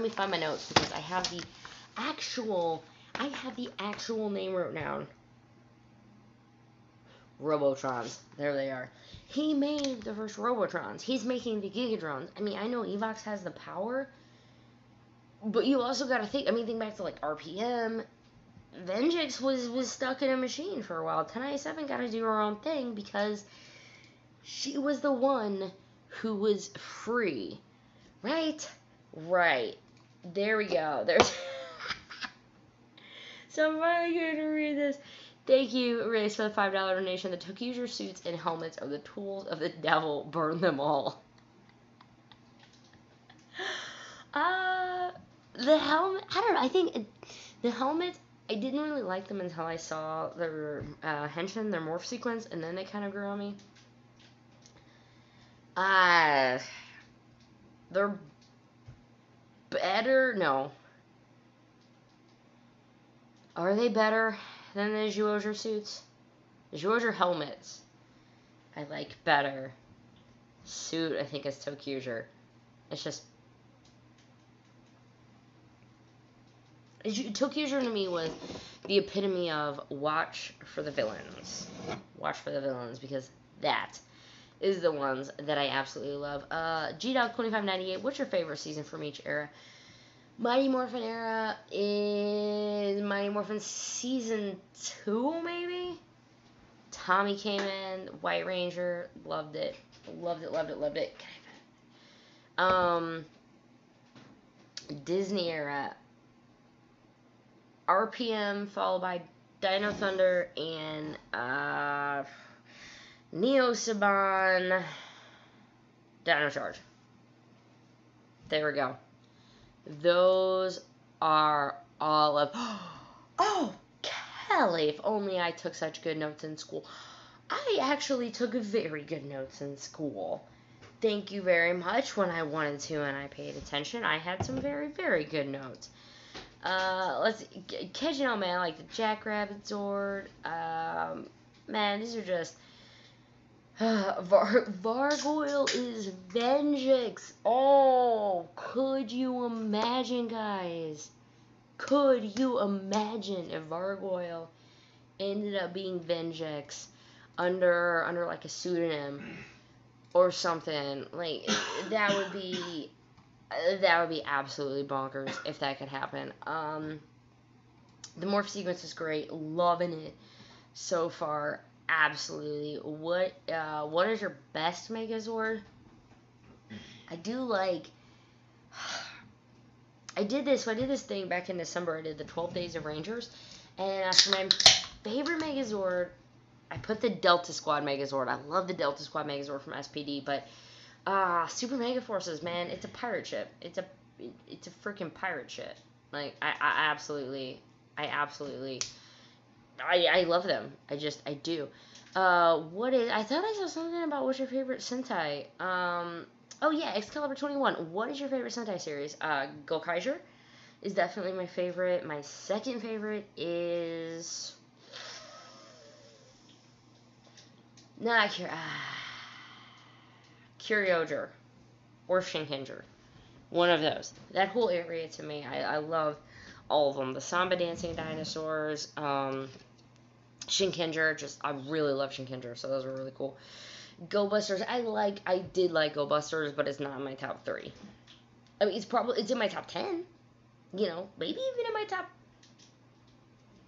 me find my notes, because I have the actual name wrote down. Robotrons. There they are. He made the first Robotrons. He's making the Gigadrons. I mean, I know Evox has the power, but you also got to think, think back to, like, RPM. Venjix was stuck in a machine for a while. 1097 got to do her own thing because she was the one who was free. Right? There we go. There's so I'm finally going to read this. Thank you, Race, for the $5 donation. The Tokyo suits and helmets are the tools of the devil. Burn them all. The helmet, I don't know. I think the helmets, I didn't really like them until I saw their henshin, their morph sequence, and then they kind of grew on me. They're better. No. Are they better than the Zhuozher suits? The Zhuozher helmets I like better. Suit, I think, is Tokyo. It's just... Tokyo to me was the epitome of watch for the villains. Watch for the villains, because that is the ones that I absolutely love. GDog2598, what's your favorite season from each era? Mighty Morphin era is Mighty Morphin Season 2, maybe? Tommy came in, White Ranger, loved it. Disney era, RPM followed by Dino Thunder and Neo Saban, Dino Charge. There we go. Those are all of... Oh, Kelly, if only I took such good notes in school. I actually took very good notes in school. Thank you very much. When I wanted to and I paid attention, I had some very, very good notes. Let's catching on, man, like the Jackrabbit Zord. Man, these are just... Vargoyle is Venjix. Oh, could you imagine, guys? Could you imagine if Vargoyle ended up being Venjix under like a pseudonym or something? Like, that would be absolutely bonkers if that could happen. The morph sequence is great. Loving it so far. Absolutely. What is your best Megazord? I did this thing back in December. I did the 12 Days of Rangers, and for my favorite Megazord, I put the Delta Squad Megazord. I love the Delta Squad Megazord from SPD, but Super Mega Forces, man, it's a pirate ship. It's a freaking pirate ship. Like, I absolutely love them. I do. I thought I saw something about what's your favorite Sentai. Oh yeah, Excalibur 21. What is your favorite Sentai series? Gokaiger is definitely my favorite. My second favorite is... Kyrioger. Or Shinkenger. One of those. That whole area to me, I love all of them. The Samba dancing dinosaurs, Shinkenger, I really love Shinkenger, so those were really cool. Go Busters, I did like Go Busters, but it's not in my top 3. I mean, it's in my top 10, you know, maybe even in my top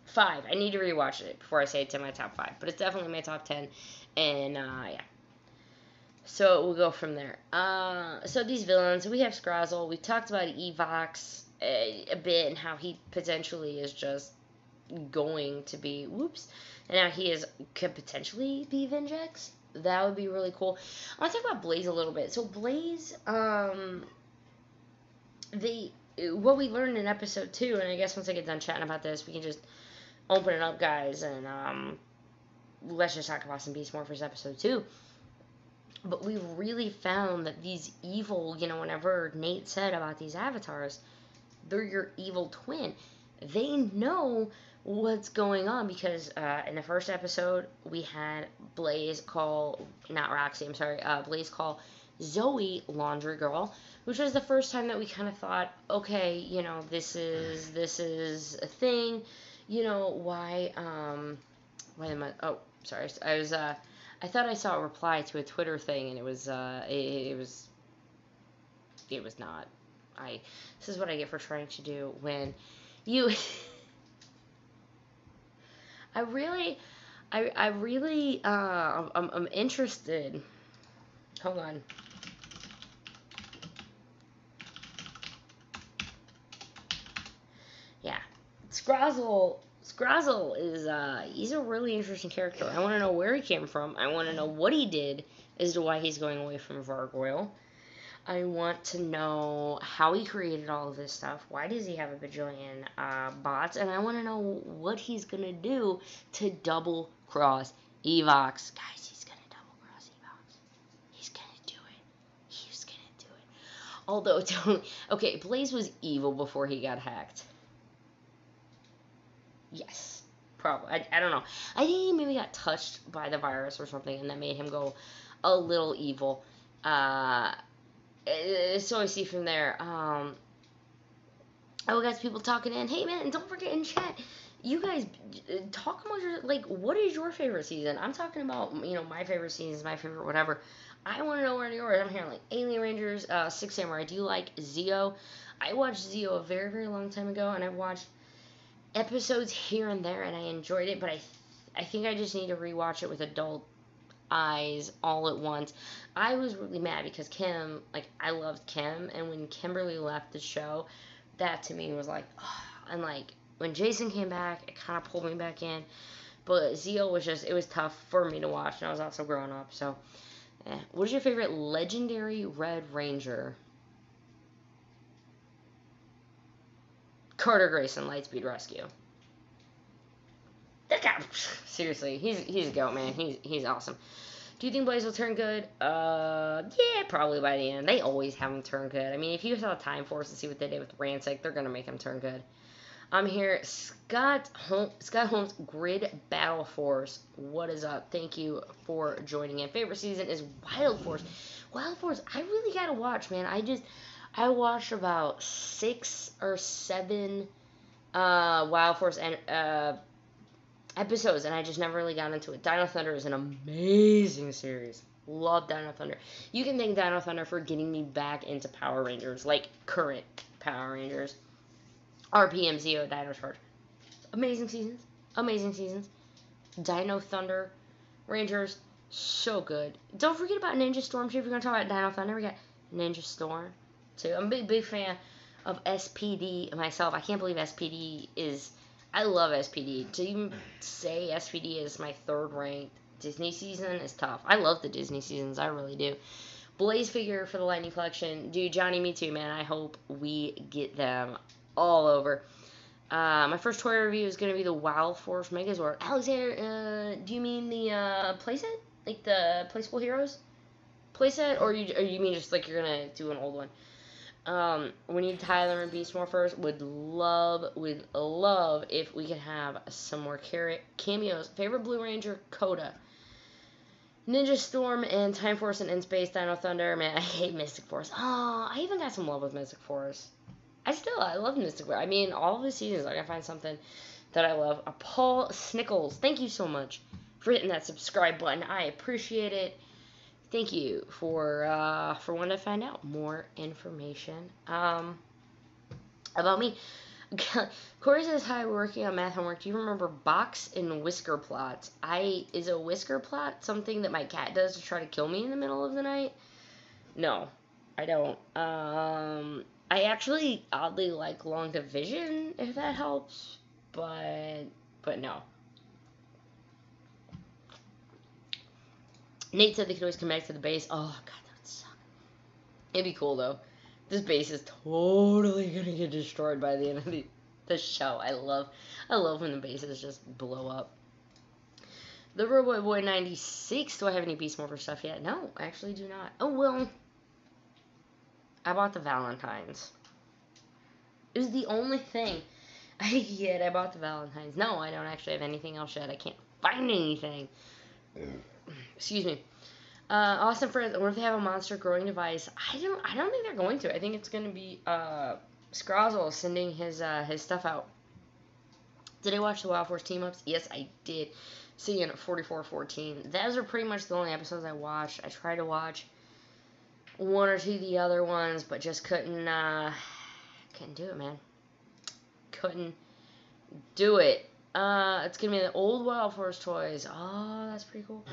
5. I need to rewatch it before I say it's in my top 5, but it's definitely in my top 10, and, yeah. So we'll go from there. So these villains, we have Scrozzle. We talked about Evox a bit and how he potentially is just going to be, and now could potentially be Vingex. That would be really cool. I want to talk about Blaze a little bit. So Blaze, what we learned in episode 2, and I guess once I get done chatting about this, we can just open it up, guys, and let's just talk about some Beast Morphers episode 2. But we really found that these evil, you know, whenever Nate said about these avatars, they're your evil twin. They know what's going on because in the first episode, we had Blaze call Zoe Laundry Girl, which was the first time that we kind of thought, okay, you know, this is a thing, you know, why am I, oh, sorry, I thought I saw a reply to a Twitter thing, and it was not. This is what I get for trying to do when you. I'm interested. Hold on. Yeah, Scrozzle is, he's a really interesting character. I want to know where he came from. I want to know what he did as to why he's going away from Vargoyle. I want to know how he created all of this stuff. Why does he have a bajillion bots? And I want to know what he's going to do to double-cross Evox. Guys, he's going to double-cross Evox. He's going to do it. He's going to do it. Although, okay, Blaze was evil before he got hacked. Yes, probably. I don't know. I think he maybe got touched by the virus or something, and that made him go a little evil. So I see from there. Oh, we got people talking in. Hey, man, and don't forget in chat, you guys talk about what is your favorite season? I'm talking about, you know, my favorite seasons, my favorite whatever. I want to know where yours. I'm hearing Alien Rangers, Six Samurai. Do you like Zeo? I watched Zeo a very, very long time ago, and I watched episodes here and there, and I enjoyed it, but I think I just need to rewatch it with adult eyes all at once. I was really mad because Kim, I loved Kim, and when Kimberly left the show, that to me was and when Jason came back, it kind of pulled me back in, but Zeo was it was tough for me to watch, and I was also growing up, so, yeah. What is your favorite legendary Red Ranger? Carter Grayson, Lightspeed Rescue. That guy, seriously, he's a goat, man. He's awesome. Do you think Blaze will turn good? Yeah, probably by the end. They always have him turn good. I mean, if you saw Time Force and see what they did with Rancic, they're gonna make him turn good. I'm here, Scott Holmes, Grid Battle Force. What is up? Thank you for joining in. Favorite season is Wild Force. Wild Force, I really gotta watch, man. I watched about 6 or 7 Wild Force episodes, and I just never really got into it. Dino Thunder is an amazing series. Love Dino Thunder. You can thank Dino Thunder for getting me back into Power Rangers, current Power Rangers. RPM, Zeo, Dino Charge. Amazing seasons. Amazing seasons. Dino Thunder, Rangers, so good. Don't forget about Ninja Storm, too. If you're going to talk about Dino Thunder, we got Ninja Storm, too. I'm a big fan of SPD myself. I can't believe SPD is... I love SPD. To even say SPD is my 3rd ranked Disney season is tough. I love the Disney seasons. I really do. Blaze figure for the Lightning Collection. Dude, Johnny, me too, man. I hope we get them all over. My first toy review is going to be the Wild Force Megazord. Alexander, do you mean the playset? Like the Placeable Heroes playset? Or you mean just you're going to do an old one? We need Tyler and Beast Morphers. Would love if we could have some more cameos. Favorite Blue Ranger, Coda. Ninja Storm and Time Force and In Space Dino Thunder. Man, I hate Mystic Force. Oh, I even got some love with Mystic Force. I love Mystic Force. I mean, all of the seasons, I gotta find something that I love. Paul Snickles, thank you so much for hitting that subscribe button. I appreciate it. Thank you for wanting to find out more information about me. Corey says, hi, we're working on math homework. Do you remember box and whisker plots? Is a whisker plot something that my cat does to try to kill me in the middle of the night? No, I don't. I actually oddly like long division, if that helps, but no. Nate said they could always connect to the base. Oh, God, that would suck. It'd be cool, though. This base is totally gonna get destroyed by the end of the show. I love when the bases just blow up. The Robot Boy 96. Do I have any Beast Morpher stuff yet? No, I actually do not. Oh, well. I bought the Valentines. It was the only thing I get. I bought the Valentines. No, I don't actually have anything else yet. I can't find anything. Excuse me. Austin Friends, or if they have a monster growing device, I don't think they're going to. I think it's gonna be Scrozzle sending his stuff out. Did I watch the Wild Force team ups? Yes, I did. Seeing at 44-14. Those are pretty much the only episodes I watched. I tried to watch one or two of the other ones, but just couldn't do it, man. Couldn't do it. It's gonna be the old Wild Force toys. Oh, that's pretty cool.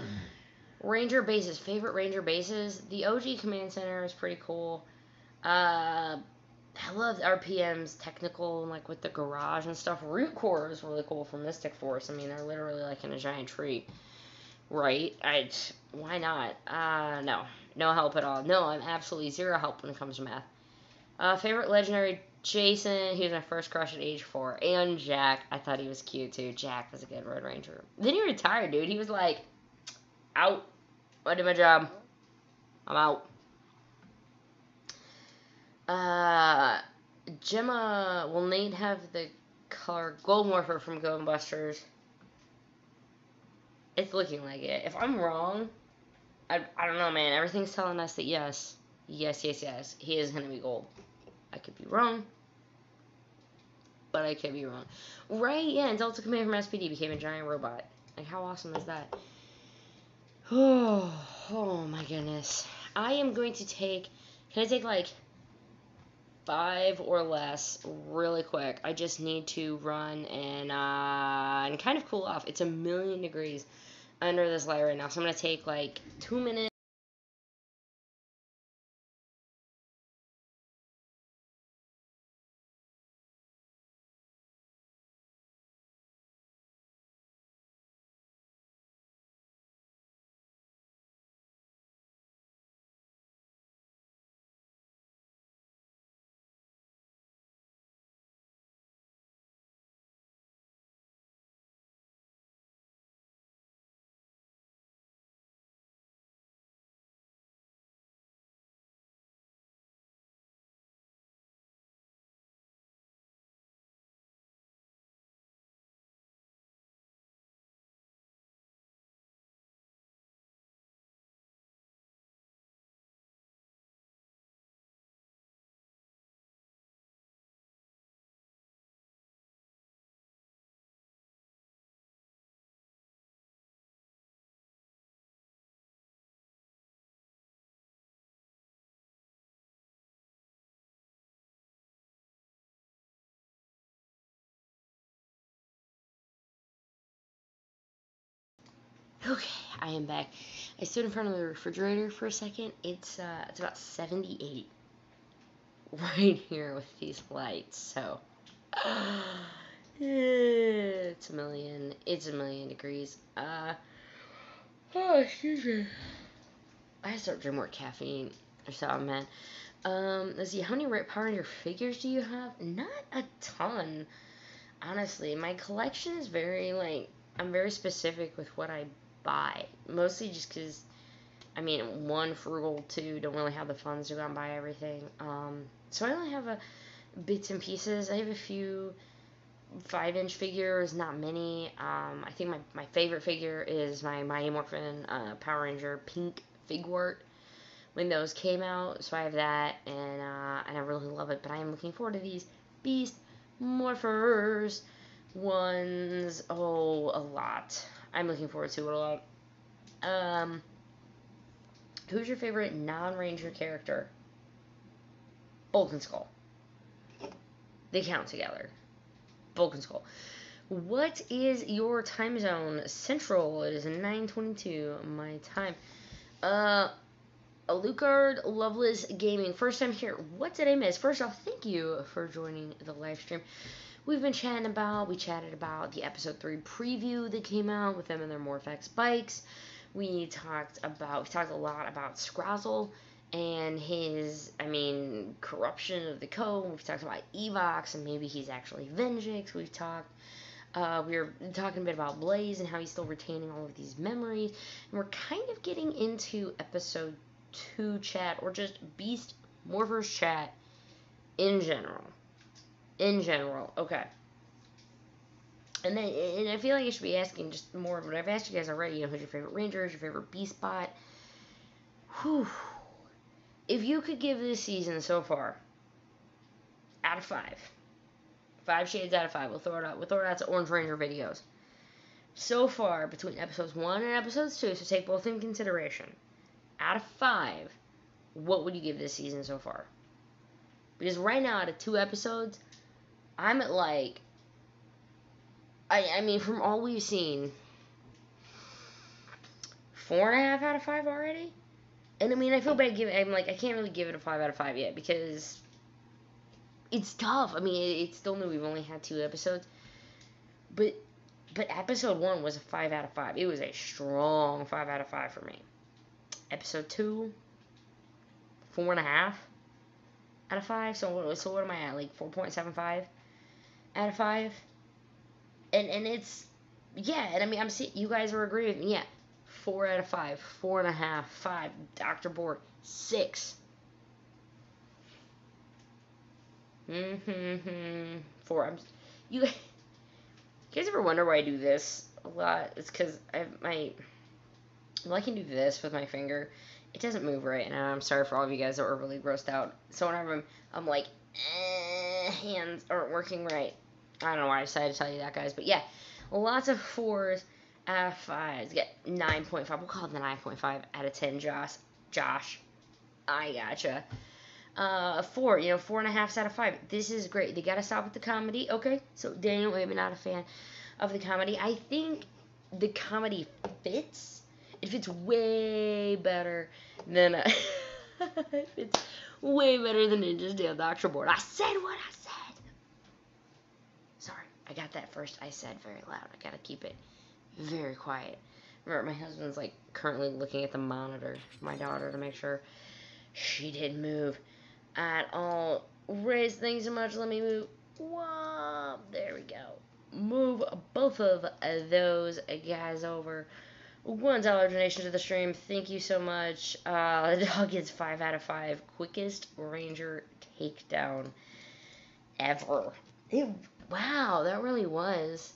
Ranger bases. Favorite Ranger bases? The OG Command Center is pretty cool. I love RPM's technical, and like with the garage and stuff. Root Core is really cool for Mystic Force. I mean, they're literally like in a giant tree. Right? Why not? No help at all. No, I'm absolutely zero help when it comes to math. Favorite Legendary? Jason, he was my first crush at age 4. And Jack, I thought he was cute too. Jack was a good Road Ranger. Then he retired, dude. He was like, out. I did my job. I'm out. Gemma, will Nate have the color Gold Morpher from Golden Busters? It's looking like it. If I'm wrong, I don't know, man. Everything's telling us that yes. Yes. He is going to be gold. I could be wrong. But I could be wrong. Right, yeah, and Delta Command from SPD became a giant robot. Like, how awesome is that? Oh my goodness. I am going to take, can I take like 5 or less really quick? I just need to run and kind of cool off. It's 1,000,000 degrees under this light right now, so I'm going to take like 2 minutes. Okay, I am back. I stood in front of the refrigerator for a second. It's about 78 right here with these lights. So it's 1,000,000. It's 1,000,000 degrees. Oh, excuse me. I have to start drinking more caffeine or something, man. Let's see. How many Power Ranger figures do you have? Not a ton, honestly. My collection is very I'm very specific with what I buy, mostly just because, I mean, 1, frugal, 2, don't really have the funds to go out and buy everything, so I only have bits and pieces. I have a few 5-inch figures, not many. I think my favorite figure is my Mighty Morphin Power Ranger pink figwort when those came out. So I have that, and I really love it. But I am looking forward to these Beast Morphers ones. Oh, a lot. I'm looking forward to it a lot. Who's your favorite non-Ranger character? Bulk and Skull. They count together. Bulk and Skull. What is your time zone? Central. It is 9:22 my time. Alucard Loveless Gaming. First time here. What did I miss? First off, thank you for joining the live stream. We chatted about the episode 3 preview that came out with them and their Morphex bikes. We talked a lot about Scrozzle and his, corruption of the code. We've talked about Evox and maybe he's actually Vengix. We were talking a bit about Blaze and how he's still retaining all of these memories. And we're kind of getting into episode 2 chat, or just Beast Morphers chat in general. Okay. And I feel like I should be asking just more of what I've asked you guys already. Who's your favorite Ranger? Who's your favorite Beast bot? Whew. If you could give this season so far out of 5 shades out of 5, we'll throw it out to Orange Ranger videos. So far, between episodes 1 and episodes 2, so take both in consideration. Out of 5, what would you give this season so far? Because right now, out of 2 episodes, I'm at from all we've seen, 4.5 out of 5 already? And I feel bad I can't really give it a 5 out of 5 yet, because it's tough. It's still new. We've only had 2 episodes. But episode 1 was a 5 out of 5. It was a strong 5 out of 5 for me. Episode 2, 4.5 out of 5. So what am I at? 4.75 out of 5? And it's, yeah, and I'm seeing, you guys are agreeing with me, yeah. 4 out of 5, 4.5, 5, Dr. Borg, 6. 4. You guys ever wonder why I do this a lot? It's because I can do this with my finger. It doesn't move right, and I'm sorry for all of you guys that are really grossed out. So whenever I'm like, hands aren't working right. I don't know why I decided to tell you that, guys. But yeah, lots of 4s out of 5s. Get 9.5. We'll call it the 9.5 out of 10, Josh. I gotcha. 4, 4.5 out of 5. This is great. They gotta stop with the comedy. Okay, so Daniel, maybe not a fan of the comedy. I think the comedy fits. It fits way better than it's way better than Ninja's Dale Doctor Board. I said what I said. Sorry, I got that first I said very loud. I gotta keep it very quiet. Remember, my husband's currently looking at the monitor for my daughter to make sure she didn't move at all. Raise, thanks so much. Let me move. Whoa, there we go. Move both of those guys over. $1 donation to the stream. Thank you so much. The dog gets 5 out of 5. Quickest Ranger takedown ever. Wow, that really was.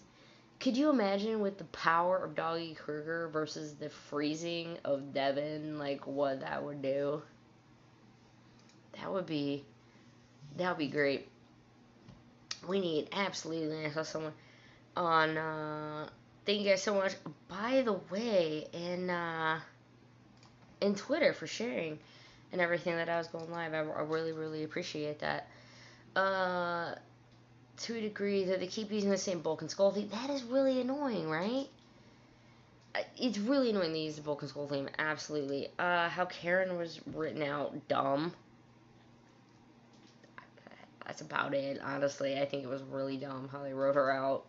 Could you imagine with the power of Doggy Kruger versus the freezing of Devin, what that would do? That would be great. We need absolutely someone on, thank you guys so much. By the way, in Twitter for sharing and everything that I was going live. I really, really appreciate that. To a degree that they keep using the same Bulk and Skull theme. That is really annoying, right? It's really annoying they use the Bulk and Skull theme. Absolutely. How Karen was written out, dumb. That's about it, honestly. I think it was really dumb how they wrote her out.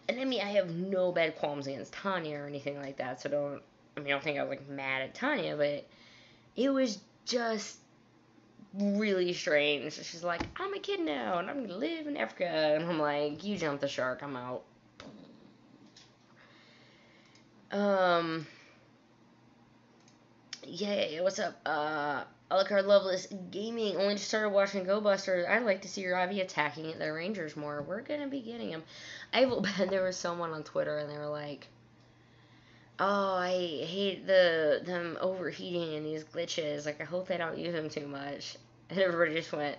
And I have no bad qualms against Tanya or anything like that, so don't think I was mad at Tanya, but it was just really strange. She's like, I'm a kid now, and I'm gonna live in Africa, and I'm like, you jumped the shark, I'm out. Yeah, what's up? Alucard Loveless Gaming only just started watching Go Busters. I'd like to see Ravi attacking the Rangers more. We're gonna be getting him. I will bet there was someone on Twitter and they were like, "Oh, I hate them overheating and these glitches. Like, I hope they don't use them too much." And everybody just went,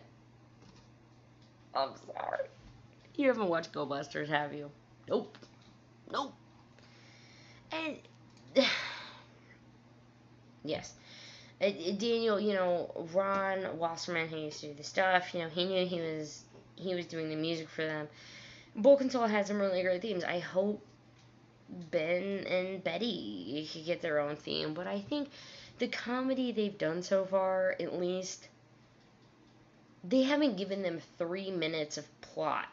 "I'm sorry. You haven't watched Go Busters, have you?" Nope. Nope. And yes. Daniel, Ron Wasserman, who used to do the stuff, he knew he was doing the music for them. Bulk and Soul had some really great themes. I hope Ben and Betty could get their own theme, but I think the comedy they've done so far, at least, they haven't given them 3 minutes of plot,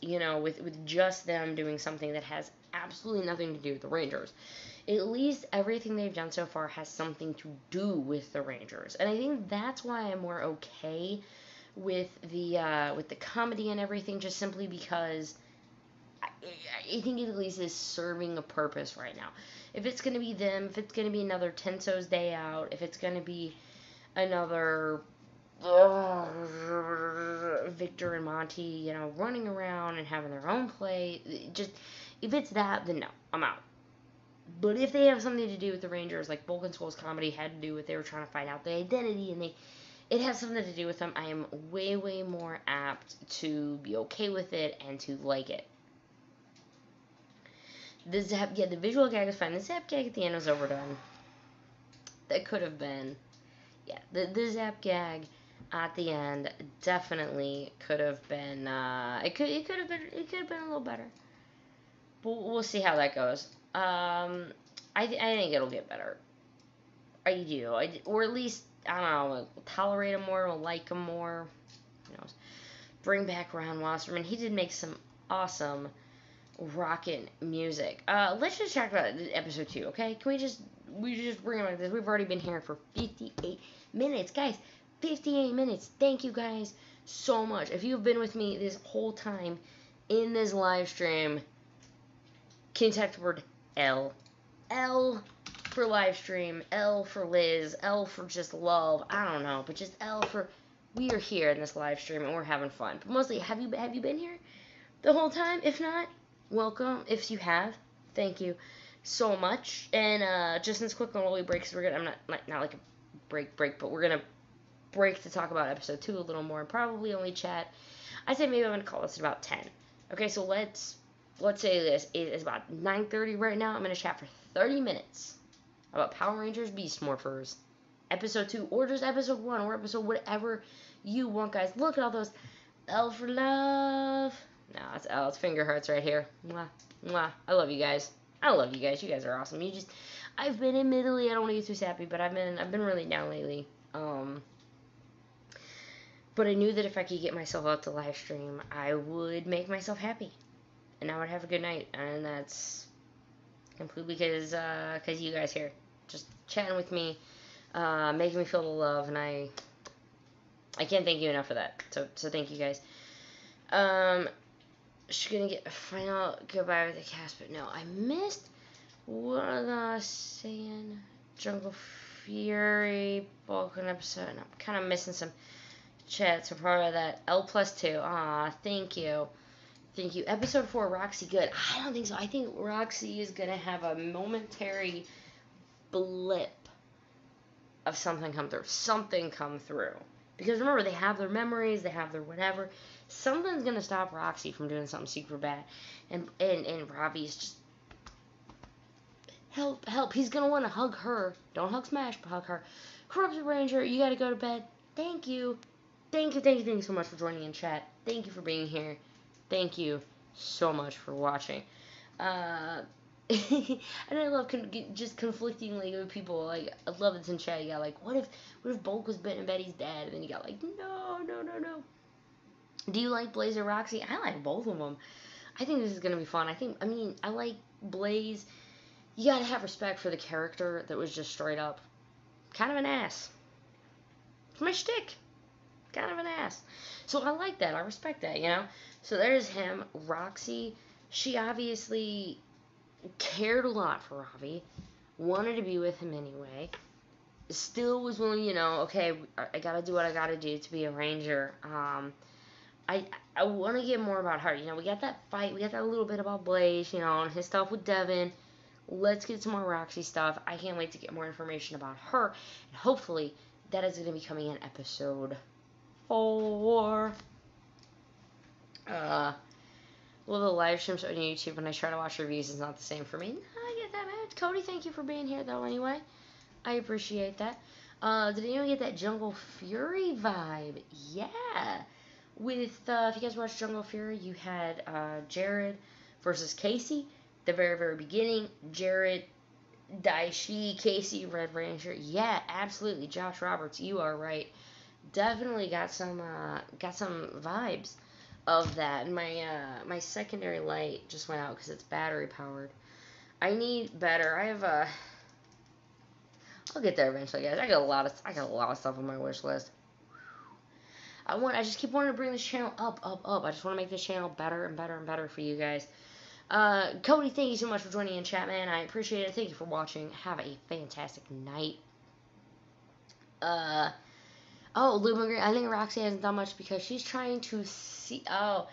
with just them doing something that has absolutely nothing to do with the Rangers. At least everything they've done so far has something to do with the Rangers, and I think that's why I'm more okay with the comedy and everything, just simply because I think it at least is serving a purpose right now. If it's gonna be them, if it's gonna be another Tenso's Day Out, if it's gonna be another Victor and Monty, running around and having their own play, just if it's that, then no, I'm out. But if they have something to do with the Rangers, like Bulk and Skull's comedy had to do with they were trying to find out the identity, and it has something to do with them, I am way, way more apt to be okay with it and to like it. The visual gag is fine. The Zap gag at the end was overdone. That could have been, the Zap gag at the end definitely could have been. It could have been a little better. But we'll see how that goes. I think it'll get better. I do. Or at least, I don't know, we'll tolerate him more, we'll like him more. Who knows? Bring back Ron Wasserman. He did make some awesome rockin' music. Let's just talk about episode 2, okay? Can we just bring it like this? We've already been here for 58 minutes. Guys, 58 minutes. Thank you guys so much. If you've been with me this whole time in this live stream, can you type the word L? L for live stream, L for Liz, L for just love, I don't know, but just L for we are here in this live stream and we're having fun. But mostly, have you been here the whole time? If not, welcome. If you have, thank you so much. And just this quick little break, because I'm not like a break, but we're gonna break to talk about episode 2 a little more and probably only chat. I say maybe I'm gonna call this at about 10. Okay, so let's say this is about 9:30 right now. I'm gonna chat for 30 minutes about Power Rangers Beast Morphers episode 2, or just episode 1, or episode whatever you want, guys. Look at all those L for love. No, it's L. It's finger hearts right here. Mwah, mwah. I love you guys. You guys are awesome. I've been, admittedly, I don't want to get too sappy, but I've been really down lately. But I knew that if I could get myself out to live stream, I would make myself happy, and I would have a good night. And that's completely because you guys here, just chatting with me, making me feel the love, and I can't thank you enough for that. So thank you guys. She's gonna get a final goodbye with the cast, but no, I missed what I was saying. Jungle Fury Vulcan episode. And I'm kind of missing some chat, so part of that. L+2. Ah, thank you. Thank you. Episode 4, Roxy good. I don't think so. I think Roxy is gonna have a momentary blip of something come through. Because remember, they have their memories, they have their whatever. Something's gonna stop Roxy from doing something super bad, and Ravi's just help. He's gonna want to hug her. Don't hug Smash, but hug her. Corrupted Ranger, you gotta go to bed. Thank you so much for joining in chat. Thank you for being here. Thank you so much for watching. And I love just conflictingly with people. Like, I love it's in chat. You got like, what if Bulk was Ben and Betty's dad? And then you got like, no. Do you like Blaze or Roxy? I like both of them. I think this is gonna be fun. I like Blaze. You gotta have respect for the character that was just straight up kind of an ass. It's my shtick. Kind of an ass. So I like that. I respect that, So there's him. Roxy, she obviously cared a lot for Ravi, wanted to be with him anyway. still was willing, you know, okay, I gotta do what I gotta do to be a ranger. I want to get more about her. You know, we got that fight, we got that little bit about Blaze, you know, and his stuff with Devin. Let's get some more Roxy stuff. I can't wait to get more information about her, and hopefully that is going to be coming in episode 4. Well, the live streams on YouTube when I try to watch reviews is not the same for me. I get that, man. Cody, thank you for being here, though, anyway. I appreciate that. Did anyone get that Jungle Fury vibe? Yeah. With, if you guys watched Jungle Fury, you had Jared versus Casey. The very, very beginning. Jared, Daishi, Casey, Red Ranger. Yeah, absolutely. Josh Roberts, you are right. Definitely got some vibes of that. And my secondary light just went out because it's battery powered. I need better. I have I'll get there eventually, guys. I got a lot of stuff on my wish list. I just keep wanting to bring this channel up. I just want to make this channel better and better and better for you guys. Cody, thank you so much for joining in chat, man. I appreciate it. Thank you for watching. Have a fantastic night. Oh, Lumen Green. I think Roxy hasn't done much because she's trying to see. Oh,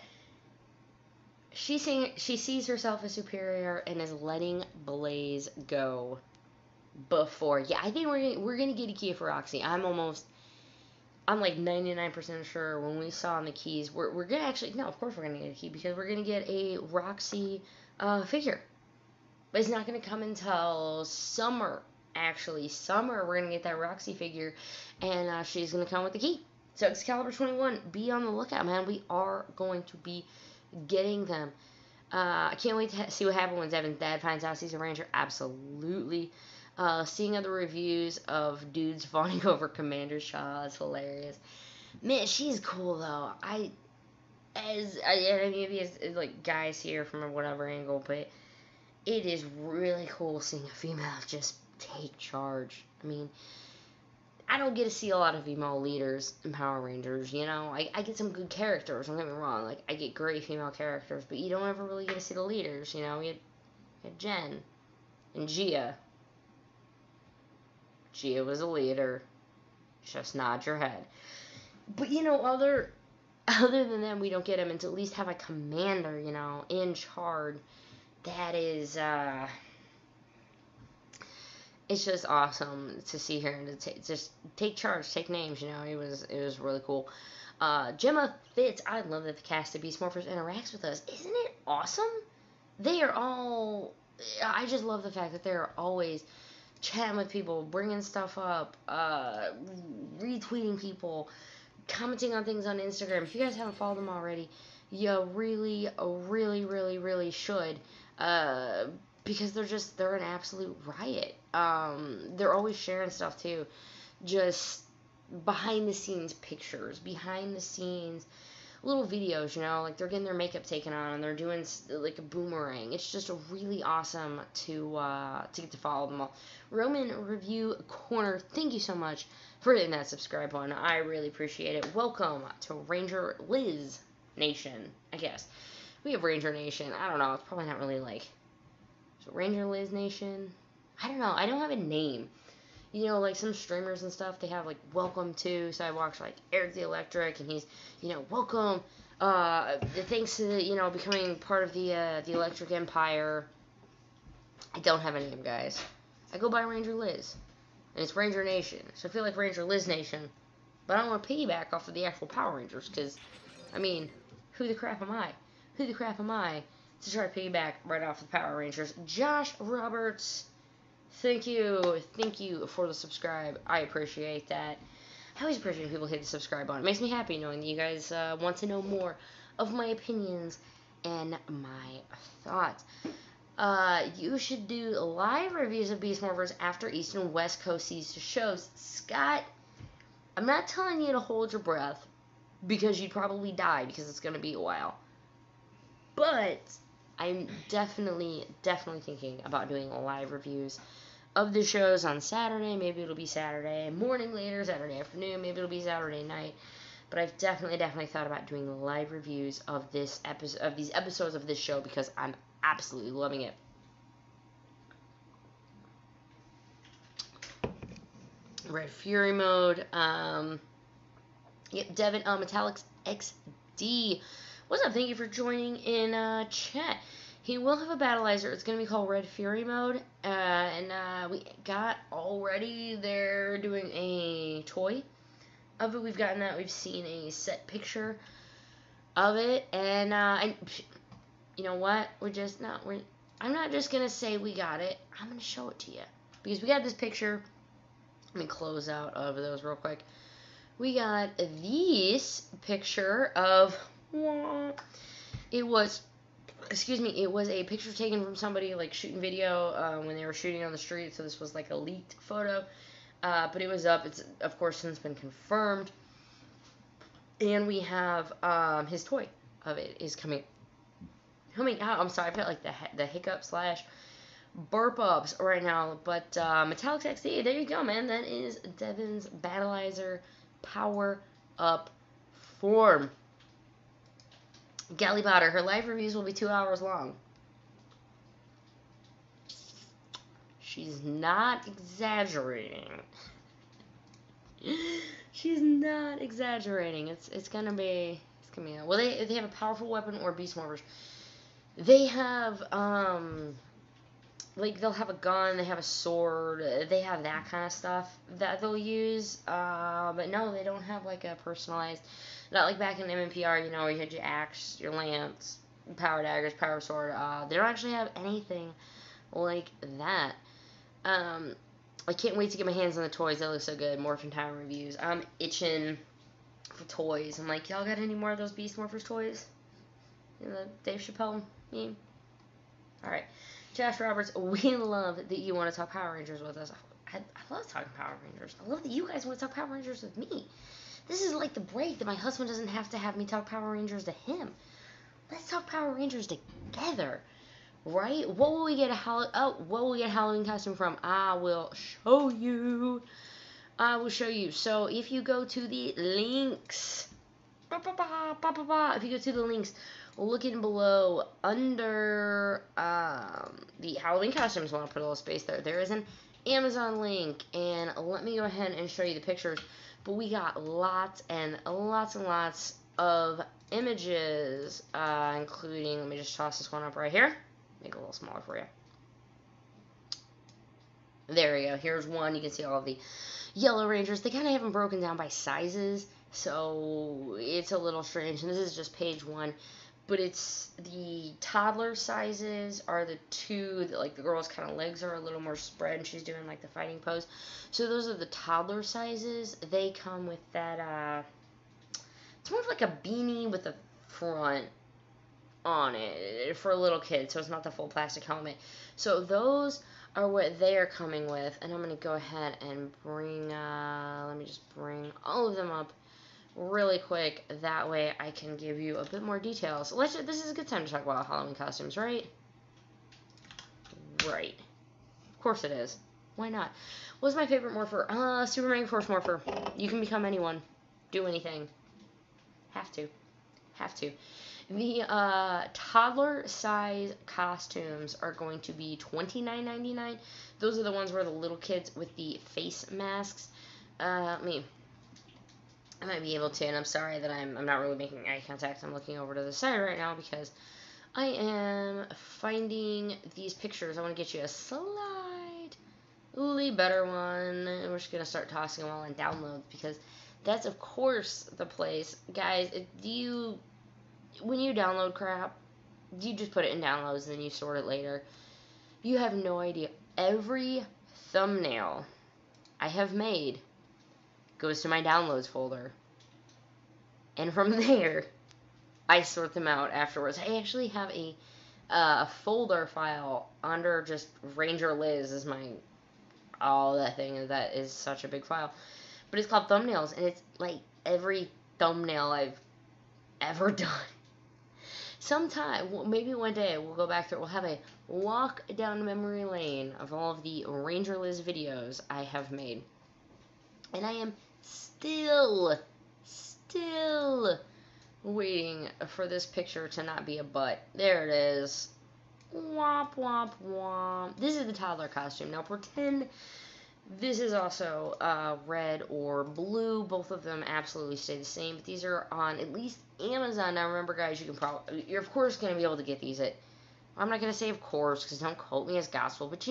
she sees herself as superior and is letting Blaze go before. Yeah, I think we're gonna get a key for Roxy. I'm like 99% sure when we saw on the keys, we're gonna actually, no, of course we're gonna get a key because we're gonna get a Roxy figure. But it's not gonna come until summer, actually. Summer, we're gonna get that Roxy figure, and she's gonna come with the key. So Excalibur 21, be on the lookout, man. We are going to be getting them. I can't wait to see what happens when Devin's dad finds out he's a ranger. Absolutely. Seeing other reviews of dudes fawning over Commander Shaw is hilarious. Man, she's cool though. I mean, maybe it's like guys here from whatever angle, but it is really cool seeing a female just take charge. I mean, I don't get to see a lot of female leaders in Power Rangers, you know. I get some good characters, don't get me wrong. Like, I get great female characters, but you don't ever really get to see the leaders, you know. You had Jen and Gia. Gia was a leader. Just nod your head. But, you know, other than them, we don't get them. And to at least have a commander, you know, in charge, that is, it's just awesome to see her and to just take charge, take names, you know. It was really cool. Gemma Fitz, I love that the cast of Beast Morphers interacts with us. Isn't it awesome? They are all, I just love the fact that they're always chatting with people, bringing stuff up, retweeting people, commenting on things on Instagram. If you guys haven't followed them already, you really, really, really, really should, because they're an absolute riot. They're always sharing stuff too, just behind the scenes pictures, behind the scenes little videos, you know, like they're getting their makeup taken on and they're doing like a boomerang. It's just really awesome to get to follow them all. Roman Review Corner, thank you so much for hitting that subscribe button. I really appreciate it. Welcome to Ranger Liz Nation, I guess. We have Ranger Nation. I don't know. It's probably not really like, so Ranger Liz Nation. I don't know. I don't have a name. You know, like some streamers and stuff, they have like welcome to Sidewalks, like Eric the Electric, and he's, you know, welcome, thanks to, you know, becoming part of the Electric Empire. I don't have a name, guys. I go by Ranger Liz, and it's Ranger Nation, so I feel like Ranger Liz Nation, but I don't want to piggyback off of the actual Power Rangers, because, I mean, who the crap am I? Who the crap am I to try to piggyback right off the Power Rangers? Josh Roberts, thank you for the subscribe. I appreciate that. I always appreciate people hit the subscribe button. It makes me happy knowing that you guys want to know more of my opinions and my thoughts. You should do live reviews of Beast Morphers after East and West Coast sees the shows. Scott, I'm not telling you to hold your breath because you'd probably die because it's going to be a while. But I'm definitely thinking about doing live reviews of the shows on Saturday. Maybe it'll be Saturday morning later, Saturday afternoon. Maybe it'll be Saturday night. But I've definitely thought about doing live reviews of these episodes of this show because I'm absolutely loving it. Red Fury mode. Yep, Devin Metallics XD. What's up? Thank you for joining in chat. He will have a battleizer. It's going to be called Red Fury mode. And we got already, they're doing a toy of it. We've gotten that. We've seen a set picture of it. And you know what? I'm not just going to say we got it. I'm going to show it to you. Because we got this picture. Let me close out of those real quick. We got this picture of, it was a picture taken from somebody, like, shooting video when they were shooting on the street, so this was, like, a leaked photo, but it was up. It's, of course, since been confirmed, and we have his toy of it is coming out. I'm sorry, I felt like the hiccup / burp ups right now, but Metallics XD, there you go, man. That is Devin's battleizer power up form. Gally Potter, her live reviews will be 2 hours long. She's not exaggerating. She's not exaggerating. It's gonna be well, they have a powerful weapon or Beast Morphers. They have like, they'll have a gun, they have a sword, they have that kind of stuff that they'll use, but no, they don't have, like, a personalized, not like back in MMPR, you know, where you had your axe, your lance, power daggers, power sword. They don't actually have anything like that. I can't wait to get my hands on the toys. They look so good. Morphin Time reviews. I'm itching for toys. I'm like, y'all got any more of those Beast Morphers toys? You know, the Dave Chappelle meme? Alright. Josh Roberts, we love that you want to talk Power Rangers with us. I love talking Power Rangers. I love that you guys want to talk Power Rangers with me. This is like the break that my husband doesn't have to have me talk Power Rangers to him. Let's talk Power Rangers together, right? What will we get a Halloween costume from? I will show you. So if you go to the links, if you go to the links, looking below under the Halloween costumes, I want to put a little space there. There is an Amazon link, and let me go ahead and show you the pictures. But we got lots and lots and lots of images, including, let me just toss this one up right here. Make it a little smaller for you. There we go. Here's one. You can see all of the Yellow Rangers. They kind of have them broken down by sizes, so it's a little strange. And this is just page 1. But it's the toddler sizes are the two that, like, the girl's kind of legs are a little more spread and she's doing, like, the fighting pose. So those are the toddler sizes. They come with that, it's more of like a beanie with a front on it for a little kid. So it's not the full plastic helmet. So those are what they are coming with. And I'm going to go ahead and bring, let me just bring all of them up really quick, that way I can give you a bit more details. This is a good time to talk about Halloween costumes, right? Right. Of course it is. Why not? What's my favorite morpher? Super Mega Force Morpher. You can become anyone. Do anything. Have to. The toddler size costumes are going to be $29.99. Those are the ones where the little kids with the face masks. I might be able to, and I'm sorry that I'm not really making eye contact. I'm looking over to the side right now because I am finding these pictures. I want to get you a slightly better one. We're just going to start tossing them all in downloads because that's, of course, the place. Guys, when you download crap, you just put it in downloads and then you sort it later. You have no idea. Every thumbnail I have made goes to my downloads folder, and from there I sort them out afterwards. I actually have a folder file under just Ranger Liz is my that is such a big file, but it's called thumbnails, and it's like every thumbnail I've ever done. Sometime, maybe one day, we'll go back through. We'll have a walk down memory lane of all of the Ranger Liz videos I have made, and I am still waiting for this picture to not be a butt. There it is. Womp, womp, womp. This is the toddler costume. Now, pretend This is also red or blue. Both of them absolutely stay the same. But these are on at least Amazon. Now remember, guys, you're of course going to be able to get these at, I'm not going to say of course, because don't quote me as gospel, but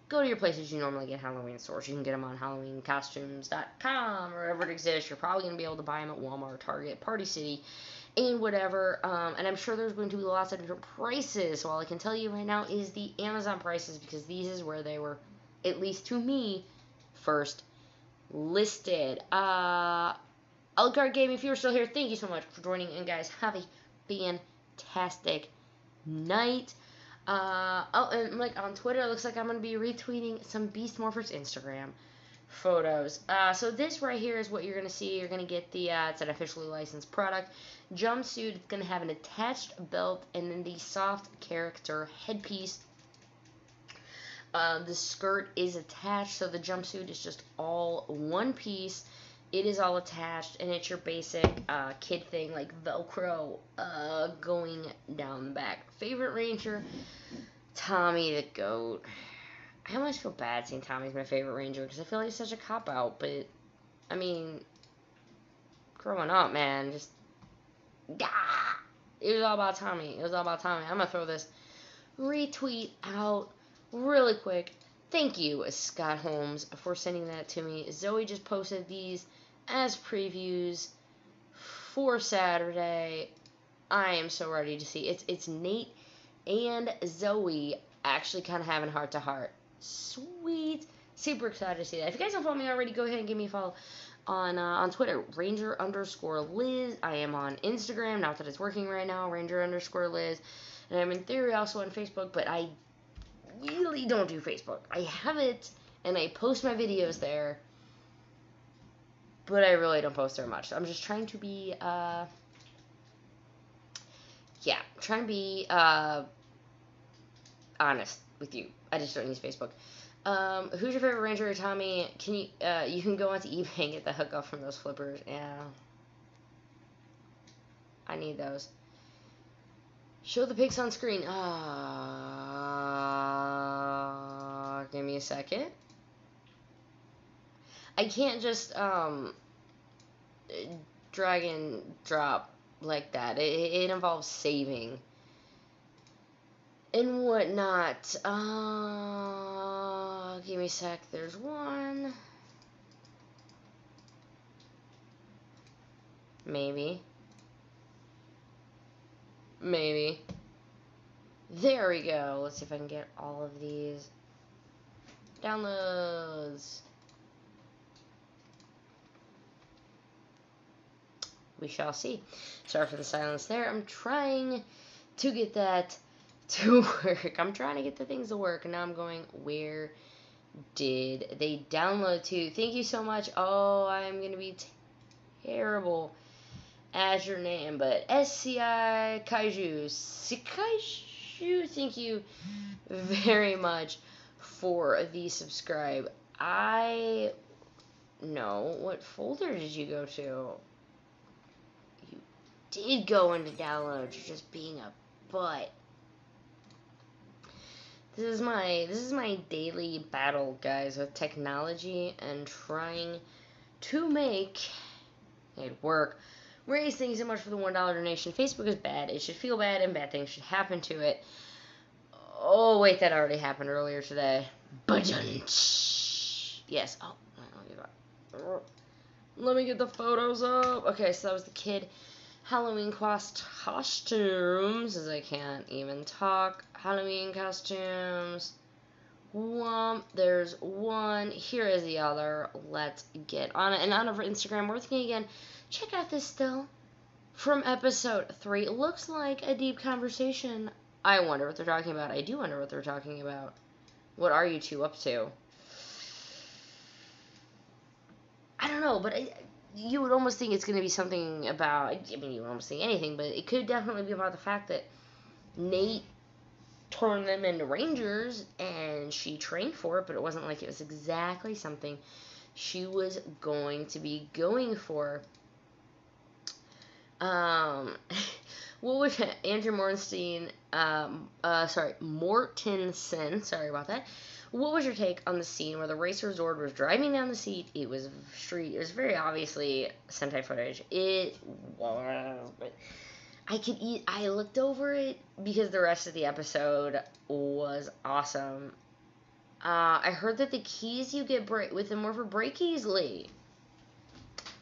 go to your places you normally get Halloween stores. You can get them on HalloweenCostumes.com or wherever it exists. You're probably going to be able to buy them at Walmart, Target, Party City, and whatever. And I'm sure there's going to be lots of different prices. So all I can tell you right now is the Amazon prices, because these is where they were, at least to me, first listed. Alucard Game, if you're still here, thank you so much for joining. And guys, have a fantastic night. And like on Twitter, it looks like I'm going to be retweeting some Beast Morphers Instagram photos. So this right here is what you're going to see. You're going to get the, it's an officially licensed product. Jumpsuit, it's going to have an attached belt and then the soft character headpiece. The skirt is attached, so the jumpsuit is just all one piece. It is all attached, and it's your basic kid thing, like Velcro going down the back. Favorite Ranger? Tommy the Goat. I almost feel bad saying Tommy's my favorite Ranger, because I feel like it's such a cop-out, but, I mean, growing up, man, just, it was all about Tommy. It was all about Tommy. I'm going to throw this retweet out really quick. Thank you, Scott Holmes, for sending that to me. Zoe just posted these as previews for Saturday. I am so ready to see. It's Nate and Zoe actually kind of having heart-to-heart. Sweet. Super excited to see that. If you guys don't follow me already, go ahead and give me a follow on Twitter, Ranger_Liz. I am on Instagram, not that it's working right now, Ranger_Liz. And I'm in theory also on Facebook, but I really don't do Facebook. I have it, and I post my videos there, but I really don't post there much. So I'm just trying to be, honest with you. I just don't use Facebook. Who's your favorite Ranger, Tommy? Can you, you can go onto eBay and get the hookup from those flippers. Yeah. I need those. Show the pics on screen. Give me a second. I can't just, drag and drop like that. It involves saving and whatnot. Give me a sec. There's one. Maybe. There we go. Let's see if I can get all of these downloads. We shall see. Sorry for the silence there. I'm trying to get that to work. I'm trying to get the things to work, and now I'm going, where did they download to? Thank you so much. Oh, I'm going to be terrible as your name, but SCI Kaiju, thank you very much for the subscribe. I know, what folder did you go to? You did go into downloads. You're just being a butt. This is my daily battle, guys, with technology and trying to make it work. Raise, thank you so much for the $1 donation. Facebook is bad. It should feel bad, and bad things should happen to it. Oh, wait, that already happened earlier today. Yes. Oh, let me get the photos up. Okay, so that was the kid Halloween costumes, as I can't even talk. Halloween costumes. There's one. Here is the other. Let's get on it. And on over Instagram, we're thinking again. Check out this still from episode 3. It looks like a deep conversation. I wonder what they're talking about. I do wonder what they're talking about. What are you two up to? I don't know, but you would almost think it's going to be something about, I mean, you would almost think anything, but it could definitely be about the fact that Nate turned them into Rangers, and she trained for it, but it wasn't like it was exactly something she was going to be going for. What was Andrew Mortensen, sorry about that. What was your take on the scene where the Racer Zord was driving down the street? It was very obviously Sentai footage. It was, but I looked over it because the rest of the episode was awesome. I heard that the keys you get with them were for break easily.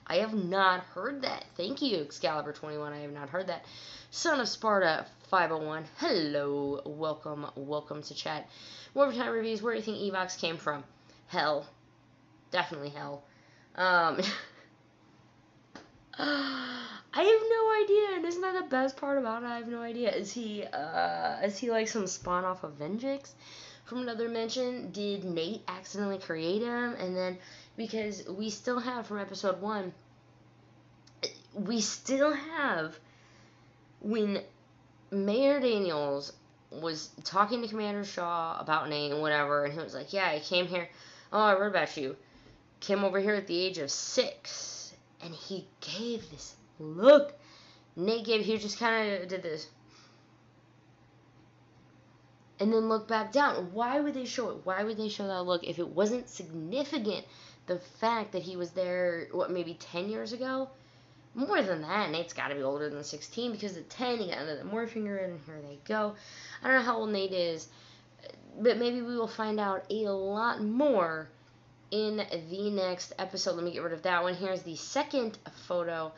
I have not heard that. Thank you, Excalibur21. I have not heard that. Son of Sparta 501. Hello. Welcome to chat. More time reviews. Where do you think Evox came from? Hell. Definitely hell. I have no idea, and isn't that the best part about it? I have no idea. Is he like some spawn off of Venjix from another dimension? Did Nate accidentally create him? And then, because we still have from episode 1, we still have when Mayor Daniels was talking to Commander Shaw about Nate and whatever, and he was like, yeah, I came here, oh, I read about you, came over here at the age of 6, and he gave this look. He just kind of did this. And then look back down. Why would they show it? Why would they show that look if it wasn't significant? The fact that he was there, maybe 10 years ago? More than that, Nate's got to be older than 16 because at 10, he got another Morphinger, and here they go. I don't know how old Nate is, but maybe we will find out a lot more in the next episode. Let me get rid of that one. Here's the second photo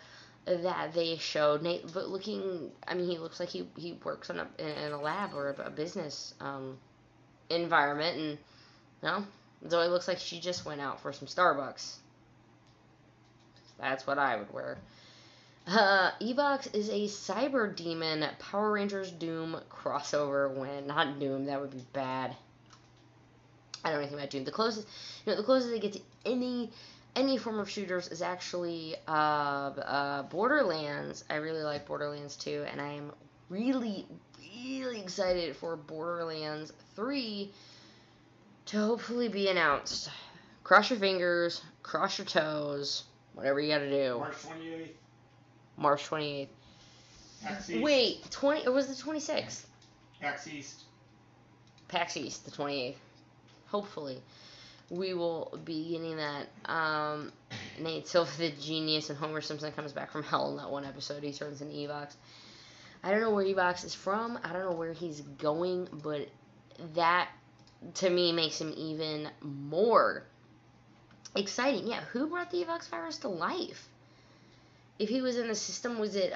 that they showed. Nate looking, he looks like he works in a lab or a business environment, and Zoe looks like she just went out for some Starbucks. That's what I would wear. Evox is a cyber demon Power Rangers Doom crossover when not Doom, that would be bad. I don't know anything about Doom. The closest they get to any form of shooters is actually Borderlands. I really like Borderlands 2, and I am really, really excited for Borderlands 3 to hopefully be announced. Cross your fingers, cross your toes, whatever you gotta do. March 28th. March 28th. PAX East. Wait, or was it the 26th? PAX East. PAX East, the 28th. Hopefully, we will be getting that. Nate Silva, the genius, and Homer Simpson comes back from hell in that one episode. He turns into Evox. I don't know where Evox is from. I don't know where he's going, but that, to me, makes him even more exciting. Yeah, who brought the Evox virus to life? If he was in the system, was it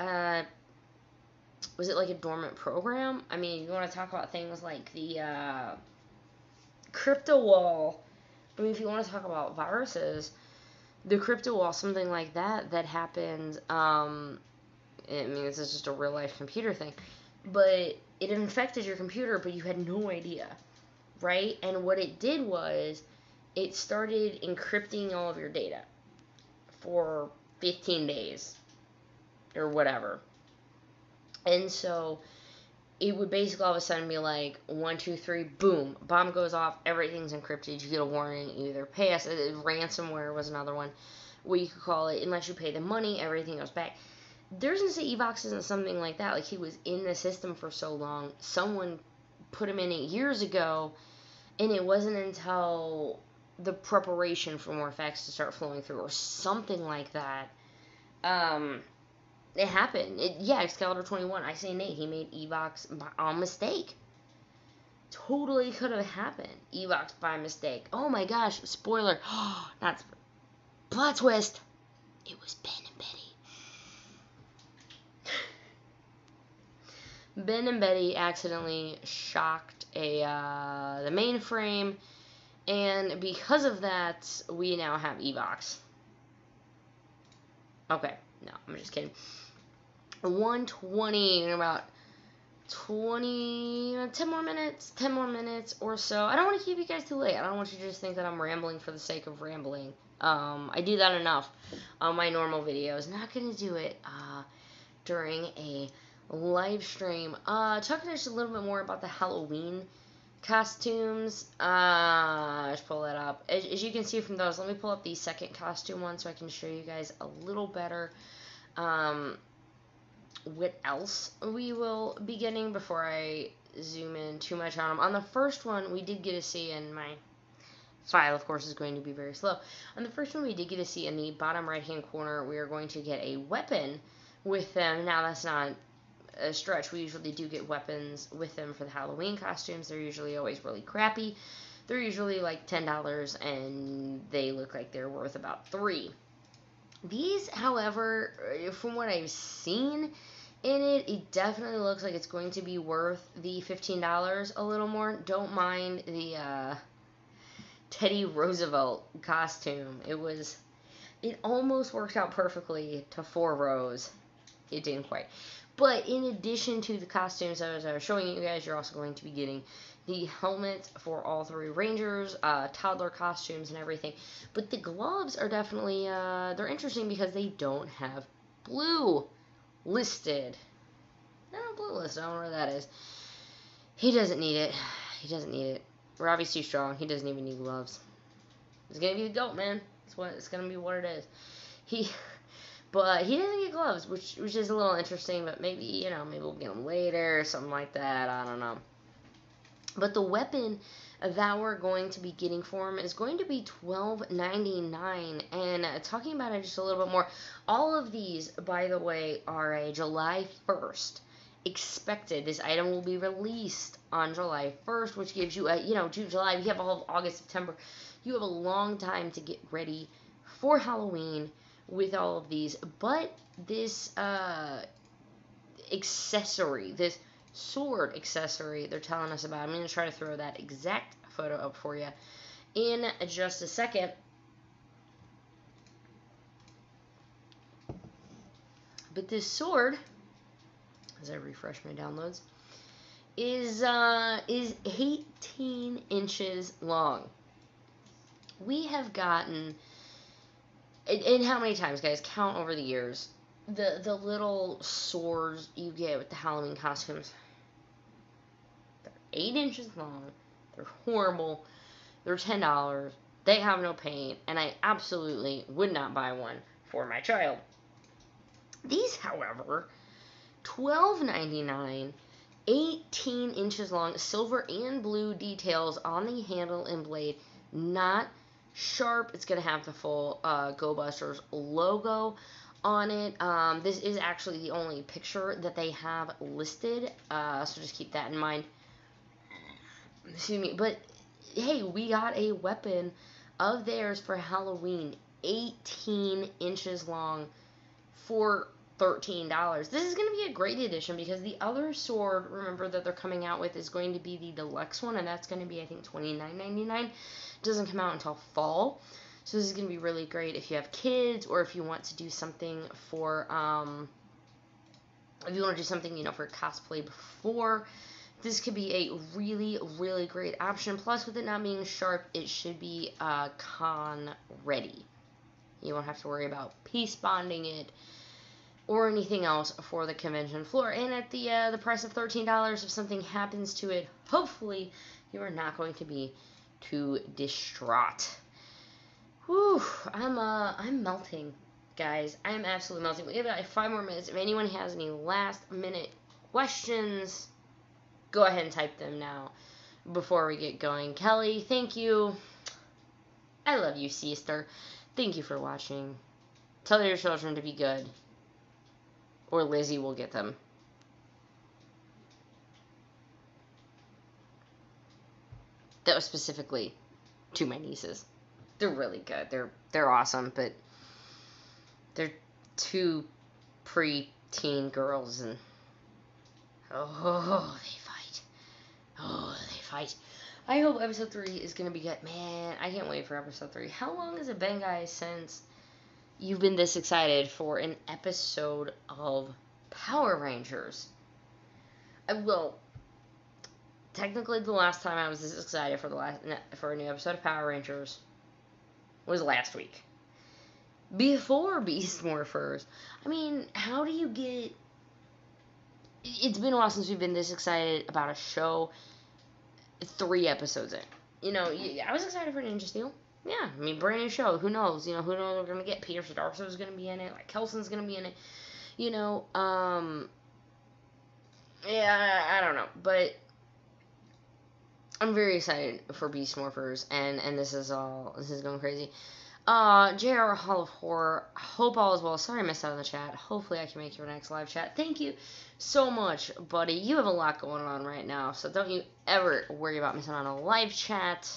like a dormant program? I mean, you want to talk about things like the crypto wall. I mean, if you want to talk about viruses, the crypto wall, something like that happened. This is just a real life computer thing, but it infected your computer, but you had no idea, right? And what it did was it started encrypting all of your data for 15 days or whatever. And so it would basically all of a sudden be like 1, 2, 3, boom, bomb goes off, everything's encrypted, you get a warning, you either pay us, ransomware was another one, what you could call it, unless you pay the money, everything goes back. There's no say Evox isn't something like that, like he was in the system for so long, someone put him in it years ago, and it wasn't until the preparation for more facts to start flowing through, or something like that, it happened. Excalibur 21, I say Nate, he made Evox on mistake. Totally could have happened. Evox by mistake. Oh my gosh, spoiler. Not plot twist. It was Ben and Betty. Ben and Betty accidentally shocked the mainframe, and because of that, we now have Evox. Okay, no, I'm just kidding. 1:20 in about 10 more minutes or so. I don't want to keep you guys too late. I don't want you to just think that I'm rambling for the sake of rambling. I do that enough on my normal videos. Not going to do it during a live stream. Talking just a little bit more about the Halloween costumes. Let's pull that up. As you can see from those, let me pull up the second costume one so I can show you guys a little better what else we will be getting before I zoom in too much on them. On the first one, we did get to see, and my file, of course, is going to be very slow. On the first one, we did get to see in the bottom right-hand corner, we are going to get a weapon with them. Now, that's not a stretch. We usually do get weapons with them for the Halloween costumes. They're usually always really crappy. They're usually like $10, and they look like they're worth about $3. These, however, from what I've seen in it, it definitely looks like it's going to be worth the $15 a little more. Don't mind the Teddy Roosevelt costume. It almost worked out perfectly to 4 rows. It didn't quite. But in addition to the costumes as I was showing you guys, you're also going to be getting the helmets for all 3 Rangers, toddler costumes and everything. But the gloves are definitely, they're interesting because they don't have blue listed. No, blue listed. I don't know where that is. He doesn't need it. He doesn't need it. Robbie's too strong. He doesn't even need gloves. He's gonna be the GOAT, man. It's gonna be what it is. But he doesn't get gloves, which is a little interesting. But maybe maybe we'll get them later or something like that. I don't know. But the weapon that we're going to be getting for him is going to be $12.99. And talking about it just a little bit more, all of these, by the way, are a July 1st expected. This item will be released on July 1st, which gives you June, July. You have all of August, September. You have a long time to get ready for Halloween with all of these. But this accessory, this sword accessory they're telling us about, I'm going to try to throw that exact photo up for you in just a second. But this sword, as I refresh my downloads, is 18 inches long. We have gotten, and how many times, guys, count over the years, the little swords you get with the Halloween costumes. They're 8 inches long. They're horrible. They're $10. They have no paint, and I absolutely would not buy one for my child. These, however, $12.99, 18 inches long, silver and blue details on the handle and blade, not sharp. It's going to have the full Go Busters logo on it. This is actually the only picture that they have listed, so just keep that in mind. Excuse me. But hey, we got a weapon of theirs for Halloween, 18 inches long, for $13. This is going to be a great addition because the other sword, remember, that they're coming out with is going to be the deluxe one, and that's going to be, I think, $29.99. It doesn't come out until fall. So this is going to be really great if you have kids, or if you want to do something for, if you want to do something, for cosplay before. This could be a really, really great option. Plus, with it not being sharp, it should be con ready. You won't have to worry about piece bonding it or anything else for the convention floor. And at the price of $13, if something happens to it, hopefully you are not going to be too distraught. Whew, I'm melting, guys. I am absolutely melting. We have like 5 more minutes. If anyone has any last minute questions, go ahead and type them now before we get going. Kelly, thank you. I love you, sister. Thank you for watching. Tell your children to be good, or Lizzie will get them. That was specifically to my nieces. They're really good. They're awesome, but they're 2 pre-teen girls, and oh, they fight. Oh, they fight. I hope episode 3 is going to be good. Man, I can't wait for episode 3. How long has it been, guys, since you've been this excited for an episode of Power Rangers? Well, technically the last time I was this excited for a new episode of Power Rangers was last week. Before Beast Morphers. I mean, how do you get... It's been a while since we've been this excited about a show 3 episodes in. I was excited for Ninja Steel. Yeah, I mean, brand new show. Who knows? Who knows we're going to get? Peter Sadarso's going to be in it. Like, Kelson's going to be in it. Yeah, I don't know. But I'm very excited for Beast Morphers, and this is going crazy. JR Hall of Horror, hope all is well. Sorry I missed out on the chat. Hopefully I can make your next live chat. Thank you so much, buddy. You have a lot going on right now, so don't you ever worry about missing on a live chat.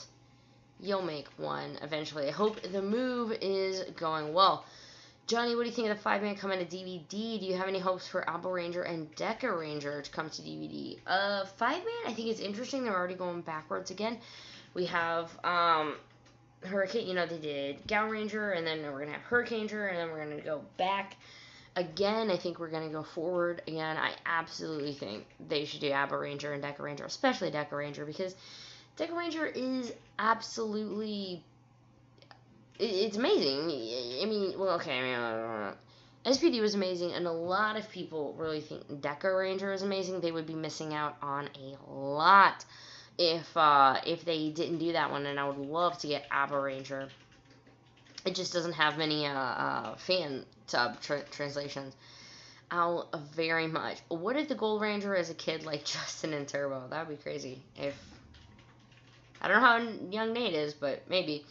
You'll make one eventually. I hope the move is going well. Johnny, what do you think of the 5-man coming to DVD? Do you have any hopes for Alpha Ranger and Deca Ranger to come to DVD? 5-man, I think it's interesting. They're already going backwards again. We have Hurricane, you know, they did Gal Ranger, and then we're going to have Hurricane Ranger, and then we're going to go back again. I think we're going to go forward again. I absolutely think they should do Alpha Ranger and Deca Ranger, especially Deca Ranger, because Deca Ranger is absolutely... It's amazing. I mean, well, okay, I mean, SPD was amazing, and a lot of people really think Deca Ranger is amazing. They would be missing out on a lot if they didn't do that one, and I would love to get Abba Ranger. It just doesn't have many fan sub translations. I'll very much. What if the Gold Ranger is a kid like Justin and Turbo? That would be crazy. If I don't know how young Nate is, but maybe.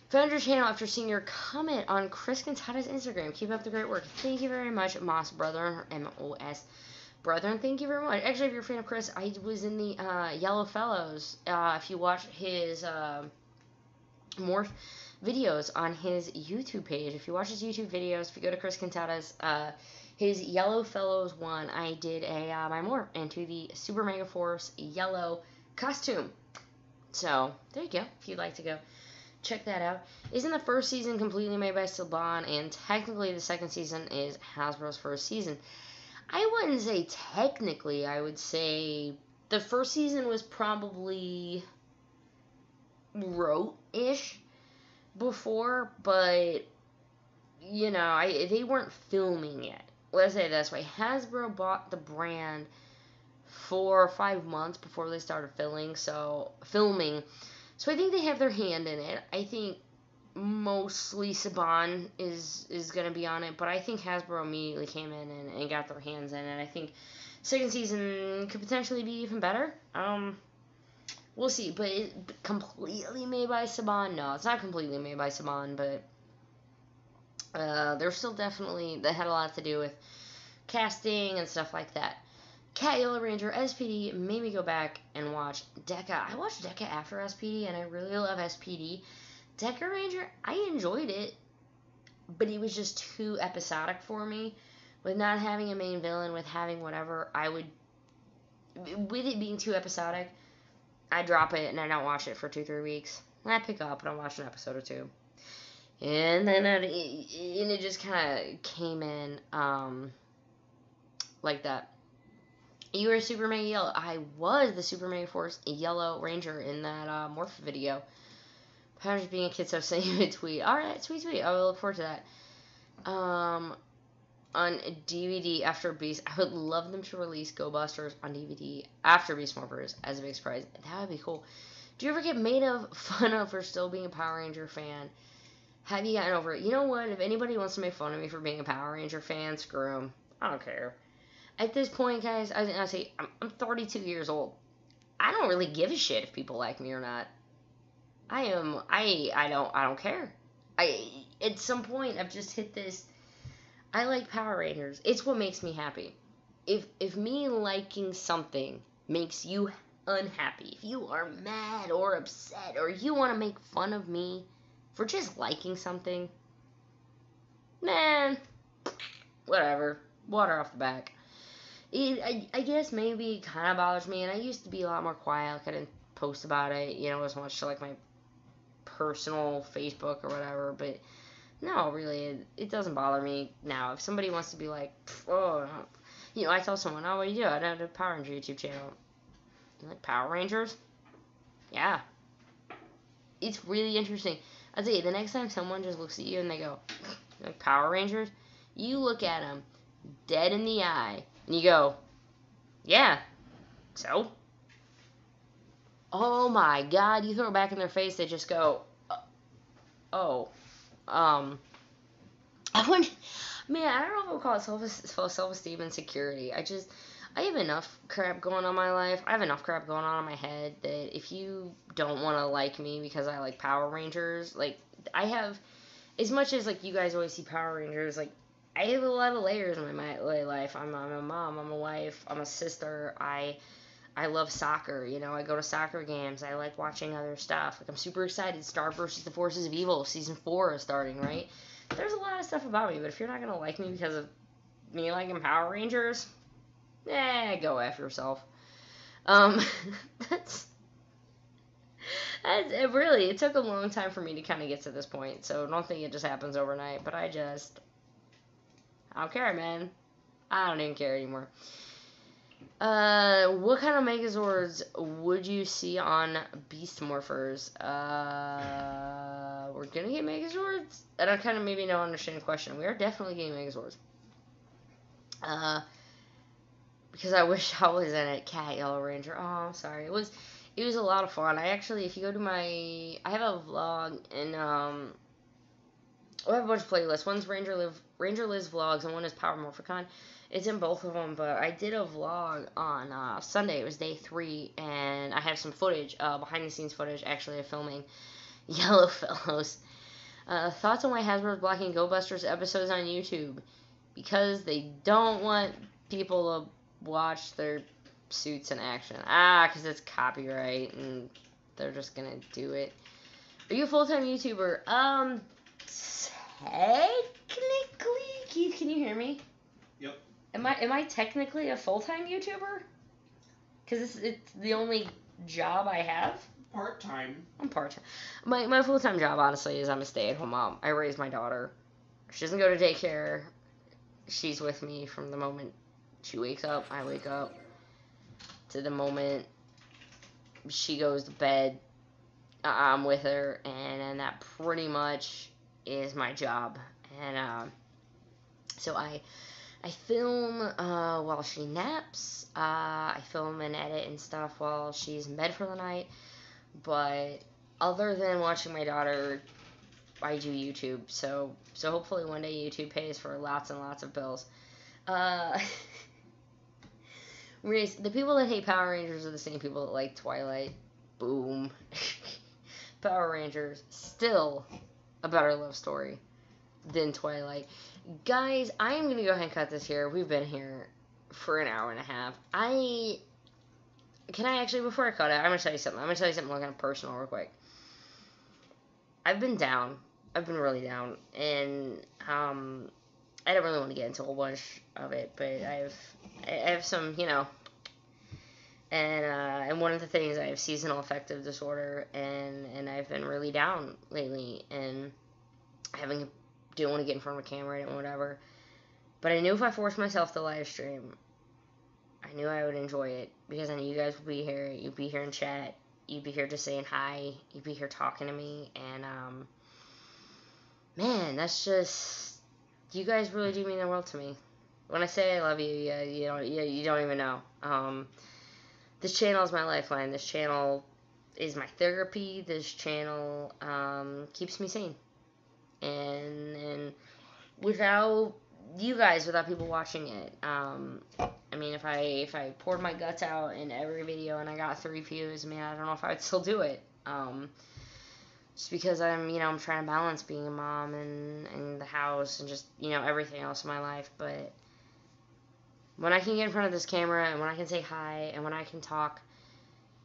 Found your channel after seeing your comment on Chris Cantata's Instagram. Keep up the great work. Thank you very much, Moss Brethren, M-O-S Brethren. Thank you very much. Actually, if you're a fan of Chris, I was in the Yellow Fellows. If you watch his morph videos on his YouTube page, if you watch his YouTube videos, if you go to Chris Cantata's his Yellow Fellows one, I did my morph into the Super Mega Force yellow costume. So there you go. If you'd like to go check that out. Isn't the first season completely made by Saban, and technically the second season is Hasbro's first season? I wouldn't say technically. I would say the first season was probably wrote-ish before, but, you know, they weren't filming yet. Let's say it this way. Hasbro bought the brand 4 or 5 months before they started filming, so I think they have their hand in it. I think mostly Saban is going to be on it, but I think Hasbro immediately came in and got their hands in it. I think second season could potentially be even better. We'll see, but completely made by Saban? No, it's not completely made by Saban, but they're still definitely, they had a lot to do with casting and stuff like that. Cat Yellow Ranger SPD made me go back and watch Deca. I watched Deca after SPD, and I really love SPD. Deca Ranger, I enjoyed it, but it was just too episodic for me. With not having a main villain, with having whatever, with it being too episodic, I drop it and I don't watch it for 2-3 weeks. And I pick up and I watch an episode or two. And then it just kind of came in like that. You were Super Mega Yellow. I was the Super Mega Force Yellow Ranger in that morph video. I'm just being a kid, so send you a tweet. Alright, sweet. I will look forward to that. On DVD after Beast, I would love them to release Go Busters on DVD after Beast Morphers as a big surprise. That would be cool. Do you ever get made fun of for still being a Power Ranger fan? Have you gotten over it? You know what? If anybody wants to make fun of me for being a Power Ranger fan, screw them. I don't care. At this point, guys, I say I'm 32 years old. I don't really give a shit if people like me or not. I don't care. At some point I've just hit this. I like Power Rangers. It's what makes me happy. If me liking something makes you unhappy, if you are mad or upset or you want to make fun of me for just liking something, man, whatever. Water off the back. I guess maybe it kind of bothers me, and I used to be a lot more quiet. Like, I didn't post about it, as much to, like, my personal Facebook or whatever, but no, really, it doesn't bother me now. If somebody wants to be like, oh, I tell someone, oh, what do you do? I have a Power Ranger YouTube channel. You like Power Rangers? Yeah. It's really interesting. I'll tell you, the next time someone just looks at you and they go, you like Power Rangers? You look at them dead in the eye, and you go, yeah, so? Oh my God, you throw it back in their face, they just go, oh, I don't know if I would call it self-esteem and security. I have enough crap going on in my life. I have enough crap going on in my head that if you don't want to like me because I like Power Rangers, like, I have, as much as, like, you guys always see Power Rangers, like, I have a lot of layers in my life. I'm a mom, I'm a wife, I'm a sister, I love soccer, you know, I go to soccer games, I like watching other stuff. Like, I'm super excited. Star vs. the Forces of Evil, Season 4 is starting, right? There's a lot of stuff about me, but if you're not going to like me because of me liking Power Rangers, go F yourself. That's it really, it took a long time for me to kind of get to this point, so don't think it just happens overnight, but I don't care, man. I don't even care anymore. What kind of Megazords would you see on Beast Morphers? We're gonna get Megazords? I don't kind of maybe don't understand the question. We are definitely getting Megazords. Because I wish I was in it. Cat Yellow Ranger. Oh, I'm sorry. It was a lot of fun. I actually, if you go to I have a vlog, and I have a bunch of playlists. One's Ranger Liz vlogs, and one is Power Morphicon. It's in both of them, but I did a vlog on Sunday. It was day 3, and I have some footage, behind-the-scenes footage, actually, of filming Yellow Fellows. Thoughts on why Hasbro's blocking Go Busters episodes on YouTube? Because they don't want people to watch their suits in action. Because it's copyright, and they're just gonna do it. Are you a full-time YouTuber? Technically, Keith, can you hear me? Yep. Am I technically a full-time YouTuber? Because it's the only job I have. Part-time. I'm part-time. My full-time job, honestly, is I'm a stay-at-home mom. I raise my daughter. She doesn't go to daycare. She's with me from the moment she wakes up, I wake up, to the moment she goes to bed. I'm with her, and that pretty much is my job. And so I film while she naps. I film and edit and stuff while she's in bed for the night. But other than watching my daughter, I do YouTube. So hopefully one day YouTube pays for lots and lots of bills. The people that hate Power Rangers are the same people that like Twilight. Boom. Power Rangers, still a better love story than Twilight. Guys, I am going to go ahead and cut this here. We've been here for an hour and a half. Can I actually, before I cut it, I'm going to tell you something. I'm going to tell you something kind of personal real quick. I've been down. I've been really down. And, I don't really want to get into a whole bunch of it, but I have some, you know, and one of the things, I have seasonal affective disorder, and I've been really down lately, and didn't want to get in front of a camera and whatever, but I knew if I forced myself to live stream, I knew I would enjoy it, because I knew you guys would be here, you'd be here in chat, you'd be here just saying hi, you'd be here talking to me, and, man, that's just, you guys really do mean the world to me. When I say I love you, you don't even know. This channel is my lifeline. This channel is my therapy. This channel keeps me sane. And without you guys, without people watching it, I mean, if I poured my guts out in every video and I got 3 views, I mean, I don't know if I would still do it. Just because I'm trying to balance being a mom and the house and just, everything else in my life. But when I can get in front of this camera and when I can say hi and when I can talk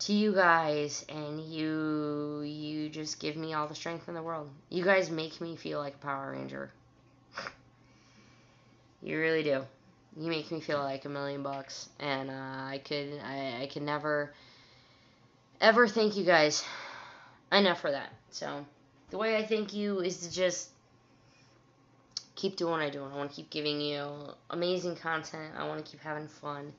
to you guys and you just give me all the strength in the world. You guys make me feel like a Power Ranger. You really do. You make me feel like $1,000,000, and I could never ever thank you guys enough for that. So the way I thank you is to just keep doing what I do. I want to keep giving you amazing content. I want to keep having fun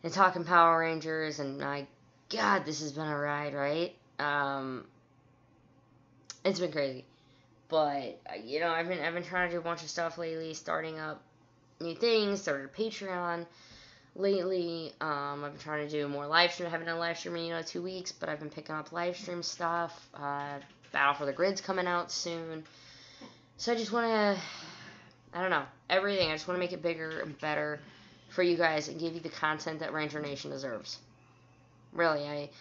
and talking Power Rangers. And my God, this has been a ride, right? It's been crazy. But I've been trying to do a bunch of stuff lately, starting up new things, started a Patreon lately. I've been trying to do more live stream. I haven't done a live stream in 2 weeks, but I've been picking up live stream stuff. Battle for the Grid's coming out soon. So I just want to, I don't know, everything. I just want to make it bigger and better for you guys and give you the content that Ranger Nation deserves. Really,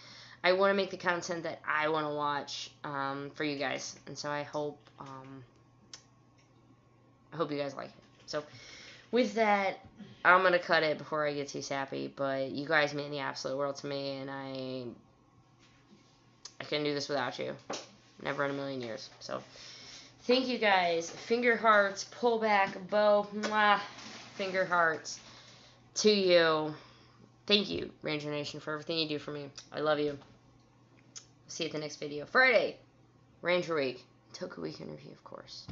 I want to make the content that I want to watch for you guys, and so I hope you guys like it. So, with that, I'm gonna cut it before I get too sappy. But you guys mean the absolute world to me, and I couldn't do this without you. Never in a million years. So, thank you guys. Finger hearts, pull back, bow, mwah, finger hearts to you. Thank you, Ranger Nation, for everything you do for me. I love you. See you at the next video. Friday, Ranger Week. Toku Week interview, of course.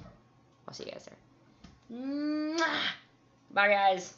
I'll see you guys there. Mwah! Bye, guys.